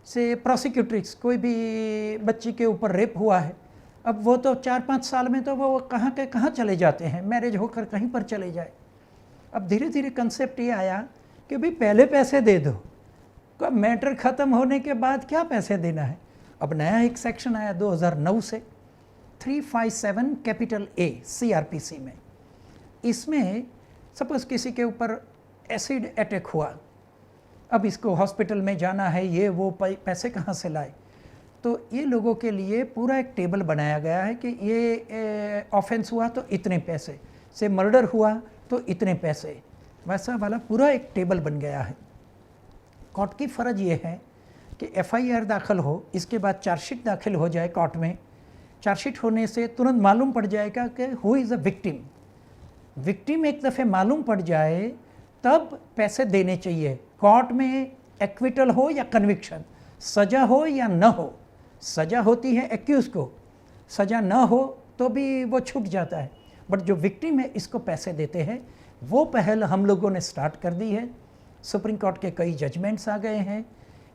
A: से प्रोसिक्यूट्रिक्स, कोई भी बच्ची के ऊपर रेप हुआ है, अब वो तो 4-5 साल में तो वो कहाँ के कहाँ चले जाते हैं, मैरिज होकर कहीं पर चले जाए। अब धीरे धीरे कंसेप्ट ये आया कि भाई पहले पैसे दे दो, कब मैटर ख़त्म होने के बाद क्या पैसे देना है। अब नया एक सेक्शन आया 2009 से 357 कैपिटल A CRPC में। इसमें सपोज किसी के ऊपर एसिड अटैक हुआ, अब इसको हॉस्पिटल में जाना है, ये वो पैसे कहाँ से लाए। तो ये लोगों के लिए पूरा एक टेबल बनाया गया है कि ये ऑफेंस हुआ तो इतने पैसे, से मर्डर हुआ तो इतने पैसे, वैसा वाला पूरा एक टेबल बन गया है। कोर्ट की फ़र्ज ये है कि FIR दाखिल हो, इसके बाद चार्जशीट दाखिल हो जाए कोर्ट में। चार्जशीट होने से तुरंत मालूम पड़ जाएगा कि who is a victim. Victim एक दफ़े मालूम पड़ जाए तब पैसे देने चाहिए। कोर्ट में एक्विटल हो या कन्विक्शन, सज़ा हो या न हो, सज़ा होती है एक्यूज़ को, सज़ा न हो तो भी वो छूट जाता है, बट जो विक्टिम है इसको पैसे देते हैं। वो पहल हम लोगों ने स्टार्ट कर दी है। सुप्रीम कोर्ट के कई जजमेंट्स आ गए हैं।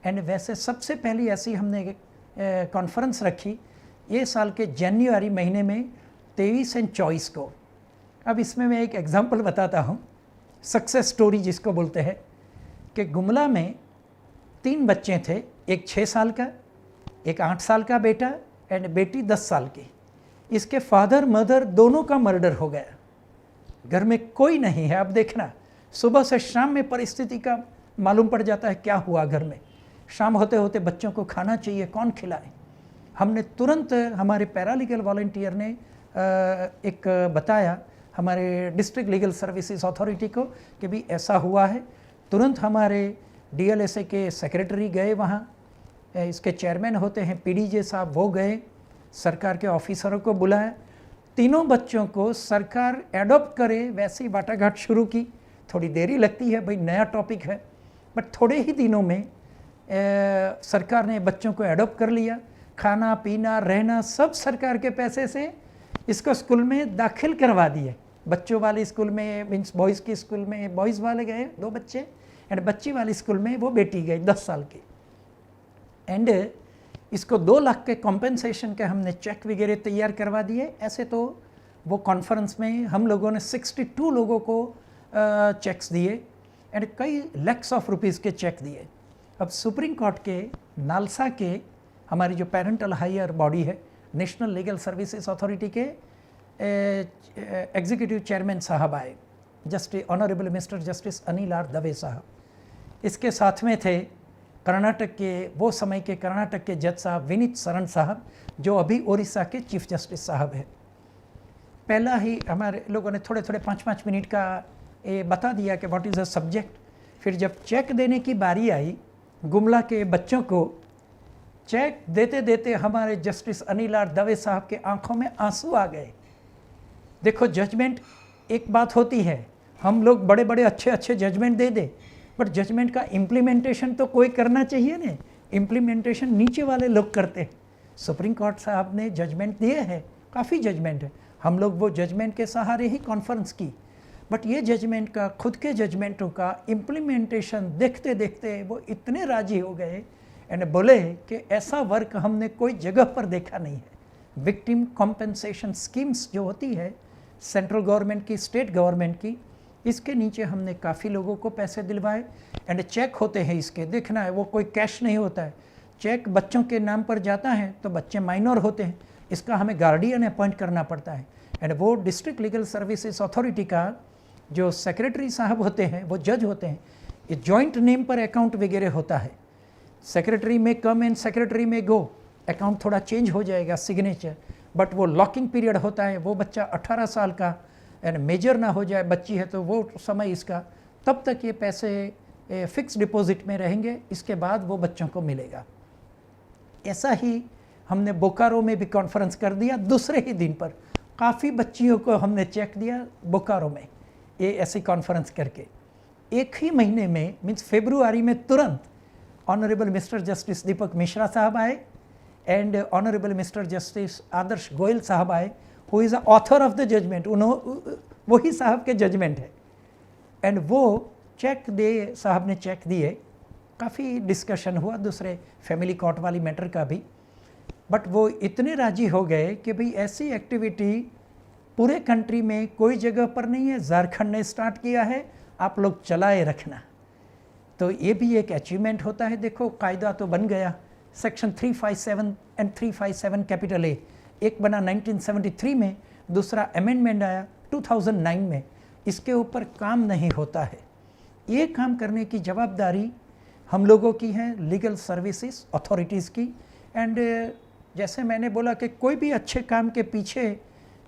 A: एंड वैसे सबसे पहली ऐसी हमने कॉन्फ्रेंस रखी ये साल के जनवरी महीने में 23 और 24 को। अब इसमें मैं एक एग्जांपल बताता हूँ, सक्सेस स्टोरी जिसको बोलते हैं, कि गुमला में 3 बच्चे थे, एक 6 साल का, एक 8 साल का बेटा एंड बेटी 10 साल की। इसके फादर मदर दोनों का मर्डर हो गया, घर में कोई नहीं है। अब देखना, सुबह से शाम में परिस्थिति का मालूम पड़ जाता है क्या हुआ घर में। शाम होते होते बच्चों को खाना चाहिए, कौन खिलाए। हमने तुरंत, हमारे पैरालीगल वॉलंटियर ने एक बताया हमारे डिस्ट्रिक्ट लीगल सर्विसेज अथॉरिटी को कि भी ऐसा हुआ है। तुरंत हमारे DLSA के सेक्रेटरी गए वहाँ, इसके चेयरमैन होते हैं PDJ साहब, वो गए, सरकार के ऑफिसरों को बुलाया। तीनों बच्चों को सरकार एडॉप्ट करे वैसी वाटाघाट शुरू की। थोड़ी देरी लगती है भाई, नया टॉपिक है, बट थोड़े ही दिनों में सरकार ने बच्चों को एडॉप्ट कर लिया। खाना पीना रहना सब सरकार के पैसे से इसको स्कूल में दाखिल करवा दिए। बच्चों वाले स्कूल में, मीन्स बॉयज़ की स्कूल में बॉयज़ वाले गए 2 बच्चे, एंड बच्ची वाली स्कूल में वो बेटी गई 10 साल की। एंड इसको 2 लाख के कॉम्पेंसेशन के हमने चेक वगैरह तैयार करवा दिए। ऐसे तो वो कॉन्फ्रेंस में हम लोगों ने 62 लोगों को चेक्स दिए एंड कई लैक्स ऑफ रुपीज़ के चेक दिए। अब सुप्रीम कोर्ट के नालसा के, हमारी जो पेरेंटल हायर बॉडी है, नेशनल लीगल सर्विसेज अथॉरिटी के एग्जीक्यूटिव चेयरमैन साहब आए, justice honourable mister justice Anil R Dave साहब। इसके साथ में थे कर्नाटक के, वो समय के कर्नाटक के जज साहब विनीत शरण साहब, जो अभी उड़ीसा के चीफ जस्टिस साहब है। पहला ही हमारे लोगों ने थोड़े थोड़े 5-5 मिनट का ये बता दिया कि व्हाट इज़ द सब्जेक्ट। फिर जब चेक देने की बारी आई, गुमला के बच्चों को चेक देते देते हमारे जस्टिस अनिल आर दवे साहब के आंखों में आंसू आ गए। देखो, जजमेंट एक बात होती है, हम लोग बड़े बड़े अच्छे जजमेंट दे दे, बट जजमेंट का इम्प्लीमेंटेशन तो कोई करना चाहिए ना। इम्प्लीमेंटेशन नीचे वाले लोग करते हैं। सुप्रीम कोर्ट साहब ने जजमेंट दिए हैं, काफ़ी जजमेंट है, हम लोग वो जजमेंट के सहारे ही कॉन्फ्रेंस की, बट ये जजमेंट का, खुद के जजमेंटों का इम्प्लीमेंटेशन देखते देखते वो इतने राजी हो गए एंड बोले कि ऐसा वर्क हमने कोई जगह पर देखा नहीं है। विक्टिम कॉम्पेंसेशन स्कीम्स जो होती है सेंट्रल गवर्नमेंट की, स्टेट गवर्नमेंट की, इसके नीचे हमने काफ़ी लोगों को पैसे दिलवाए एंड चेक होते हैं इसके, देखना है वो कोई कैश नहीं होता है। चेक बच्चों के नाम पर जाता है तो बच्चे माइनर होते हैं, इसका हमें गार्डियन अपॉइंट करना पड़ता है एंड वो डिस्ट्रिक्ट लीगल सर्विसेज अथॉरिटी का जो सेक्रेटरी साहब होते हैं, वो जज होते हैं। ये जॉइंट नेम पर अकाउंट वगैरह होता है, सेक्रेटरी में कम एंड सेक्रेटरी में गो, अकाउंट थोड़ा चेंज हो जाएगा सिग्नेचर, बट वो लॉकिंग पीरियड होता है। वो बच्चा 18 साल का एंड मेजर ना हो जाए, बच्ची है तो वो समय इसका, तब तक ये पैसे फिक्स डिपॉजिट में रहेंगे, इसके बाद वो बच्चों को मिलेगा। ऐसा ही हमने बोकारो में भी कॉन्फ्रेंस कर दिया। दूसरे ही दिन पर काफ़ी बच्चियों को हमने चेक दिया बोकारो में, ये ऐसी कॉन्फ्रेंस करके। एक ही महीने में, मीन्स फरवरी में, तुरंत honourable mister justice Deepak Mishra साहब आए and honourable mister justice Adarsh Goel साहब आए, who is the author of the judgment. वही साहब के जजमेंट है एंड वो चेक दे, साहब ने चेक दिए, काफ़ी डिस्कशन हुआ दूसरे फैमिली कोर्ट वाली मैटर का भी, बट वो इतने राजी हो गए कि भाई ऐसी एक्टिविटी पूरे कंट्री में कोई जगह पर नहीं है, झारखंड ने स्टार्ट किया है, आप लोग चलाए रखना। तो ये भी एक अचीवमेंट होता है। देखो कायदा तो बन गया, सेक्शन 357 एंड 357 कैपिटल ए, एक बना 1973 में, दूसरा अमेंडमेंट आया 2009 में। इसके ऊपर काम नहीं होता है। ये काम करने की जवाबदारी हम लोगों की है, लीगल सर्विसेज अथॉरिटीज़ की। एंड जैसे मैंने बोला कि कोई भी अच्छे काम के पीछे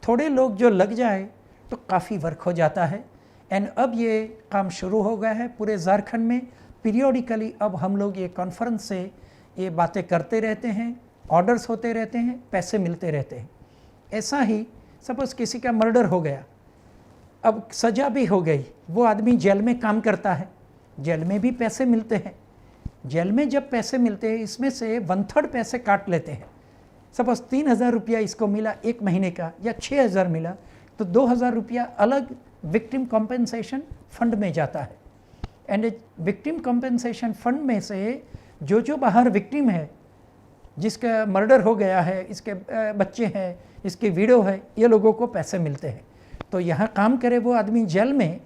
A: थोड़े लोग जो लग जाए तो काफ़ी वर्क हो जाता है। एंड अब ये काम शुरू हो गया है पूरे झारखंड में। पीरियोडिकली अब हम लोग ये कॉन्फ्रेंस से ये बातें करते रहते हैं, ऑर्डर्स होते रहते हैं, पैसे मिलते रहते हैं। ऐसा ही सपोज़ किसी का मर्डर हो गया, अब सज़ा भी हो गई, वो आदमी जेल में काम करता है, जेल में भी पैसे मिलते हैं। जेल में जब पैसे मिलते हैं, इसमें से 1/3 पैसे काट लेते हैं। सपोज 3,000 रुपया इसको मिला एक महीने का, या 6,000 मिला, तो 2,000 रुपया अलग विक्टिम कॉम्पेंसेशन फंड में जाता है। एंड विक्टिम कॉम्पेंसेशन फंड में से जो बाहर विक्टिम है, जिसका मर्डर हो गया है, इसके बच्चे हैं, इसकी विडो है, ये लोगों को पैसे मिलते हैं। तो यहाँ काम करे वो आदमी जेल में,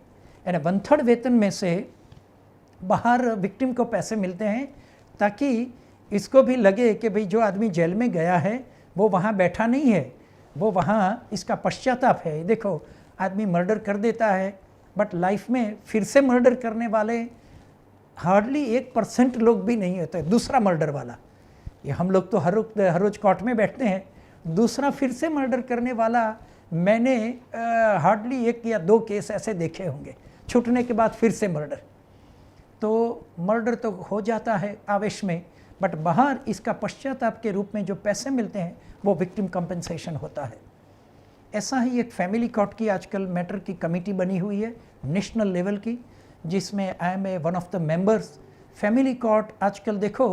A: यानी 1/3 वेतन में से बाहर विक्टिम को पैसे मिलते हैं, ताकि इसको भी लगे कि भाई जो आदमी जेल में गया है वो वहाँ बैठा नहीं है, वो वहाँ इसका पश्चाताप है। देखो आदमी मर्डर कर देता है, बट लाइफ में फिर से मर्डर करने वाले हार्डली 1% लोग भी नहीं होते। दूसरा मर्डर वाला, ये हम लोग तो हर रोज़ कोर्ट में बैठते हैं, दूसरा फिर से मर्डर करने वाला मैंने हार्डली 1 या 2 केस ऐसे देखे होंगे, छूटने के बाद फिर से मर्डर। तो मर्डर तो हो जाता है आवेश में, बट बाहर इसका पश्चाताप के रूप में जो पैसे मिलते हैं वो विक्टिम कंपनसेशन होता है। ऐसा ही एक फैमिली कोर्ट की आजकल मैटर की कमेटी बनी हुई है नेशनल लेवल की, जिसमें I am one of the members. Family court आजकल देखो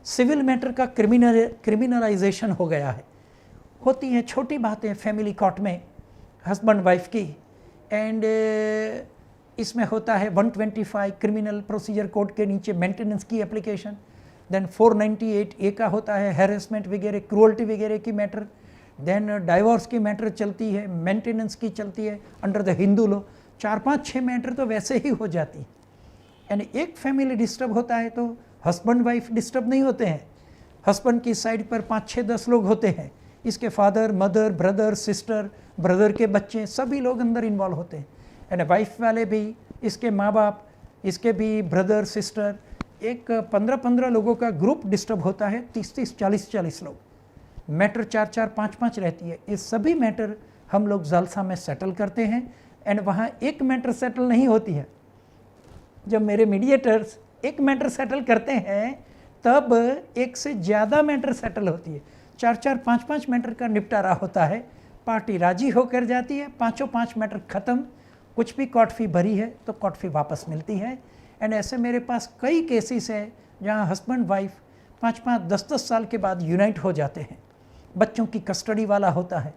A: सिविल मैटर का क्रिमिनलाइजेशन हो गया है। होती हैं छोटी बातें फैमिली कोर्ट में हस्बैंड वाइफ की, एंड इसमें होता है 125 क्रिमिनल प्रोसीजर कोड के नीचे मेंटेनेंस की एप्लीकेशन, देन 498 ए का होता है हैरेसमेंट वगैरह, क्रूअल्टी वगैरह की मैटर, देन डाइवोर्स की मैटर चलती है, मेंटेनेंस की चलती है under the Hindu law. 4-5-6 matter तो वैसे ही हो जाती है। यानी एक फैमिली डिस्टर्ब होता है तो हस्बैंड वाइफ डिस्टर्ब नहीं होते हैं, हस्बैंड की साइड पर 5-6-10 लोग होते हैं, इसके father mother brother sister, brother के बच्चे, सभी लोग अंदर इन्वॉल्व होते हैं। यानी वाइफ वाले भी, इसके माँ बाप, इसके भी ब्रदर सिस्टर, एक 15-15 लोगों का ग्रुप डिस्टर्ब होता है, 30-30 40-40 लोग, मैटर 4-4 5-5 रहती है। ये सभी मैटर हम लोग जलसा में सेटल करते हैं। एंड वहाँ एक मैटर सेटल नहीं होती है, जब मेरे मीडिएटर्स एक मैटर सेटल करते हैं तब एक से ज़्यादा मैटर सेटल होती है, 4-4 5-5 मैटर का निपटारा होता है। पार्टी राजी होकर जाती है, 5 मैटर ख़त्म, कुछ भी कोर्ट फी भरी है तो कोर्ट फी वापस मिलती है। एंड ऐसे मेरे पास कई केसेस है जहाँ हस्बैंड वाइफ 5-5 10-10 साल के बाद यूनाइट हो जाते हैं। बच्चों की कस्टडी वाला होता है,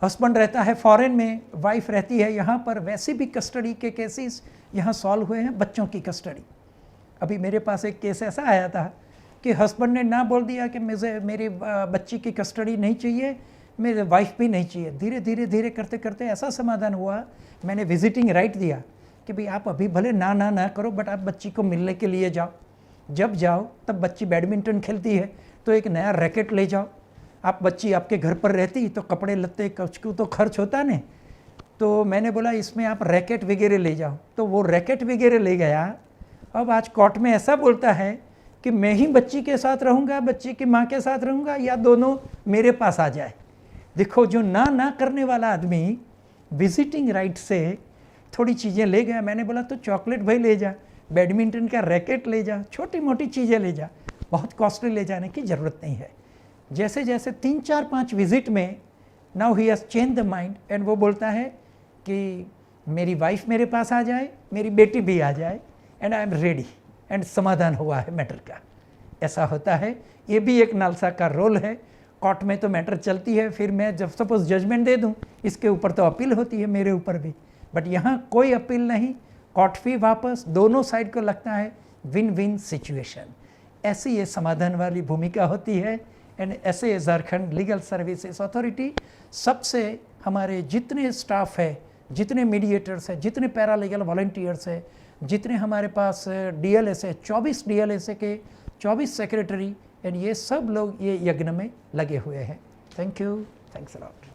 A: हस्बैंड रहता है फॉरेन में, वाइफ रहती है यहाँ पर, वैसे भी कस्टडी के केसेस यहाँ सॉल्व हुए हैं, बच्चों की कस्टडी। अभी मेरे पास एक केस ऐसा आया था कि हस्बैंड ने ना बोल दिया कि मुझे मेरी बच्ची की कस्टडी नहीं चाहिए, मेरे वाइफ भी नहीं चाहिए। धीरे करते करते ऐसा समाधान हुआ, मैंने विजिटिंग राइट दिया कि भाई आप अभी भले ना करो, बट आप बच्ची को मिलने के लिए जाओ। जब जाओ तब बच्ची बैडमिंटन खेलती है तो एक नया रैकेट ले जाओ। आप बच्ची आपके घर पर रहती तो कपड़े लत्ते कुछ को तो खर्च होता नहीं, तो मैंने बोला इसमें आप रैकेट वगैरह ले जाओ, तो वो रैकेट वगैरह ले गया। अब आज कोर्ट में ऐसा बोलता है कि मैं ही बच्ची के साथ रहूँगा, बच्ची की माँ के साथ रहूँगा, या दोनों मेरे पास आ जाए। देखो जो ना करने वाला आदमी विजिटिंग राइट से थोड़ी चीज़ें ले गया। मैंने बोला तो चॉकलेट भाई ले जा, बैडमिंटन का रैकेट ले जा, छोटी मोटी चीज़ें ले जा, बहुत कॉस्टली ले जाने की ज़रूरत नहीं है। जैसे जैसे 3-4-5 विजिट में now he has change the mind, and वो बोलता है कि मेरी वाइफ मेरे पास आ जाए, मेरी बेटी भी आ जाए, and I am ready, and समाधान हुआ है मैटर का। ऐसा होता है, ये भी एक नालसा का रोल है। कोर्ट में तो मैटर चलती है, फिर मैं जब सपोज जजमेंट दे दूं, इसके ऊपर तो अपील होती है, मेरे ऊपर भी, बट यहाँ कोई अपील नहीं, कोर्ट फी वापस। दोनों साइड को लगता है विन विन सिचुएशन। ऐसी ये समाधान वाली भूमिका होती है। एंड ऐसे झारखंड लीगल सर्विसेज अथॉरिटी सबसे हमारे जितने स्टाफ है, जितने मीडिएटर्स हैं, जितने पैरालीगल वॉलंटियर्स हैं, जितने हमारे पास DLS है, 24 DLS के 24 सेक्रेटरी, एंड ये सब लोग ये यज्ञ में लगे हुए हैं। Thank you, thanks a lot.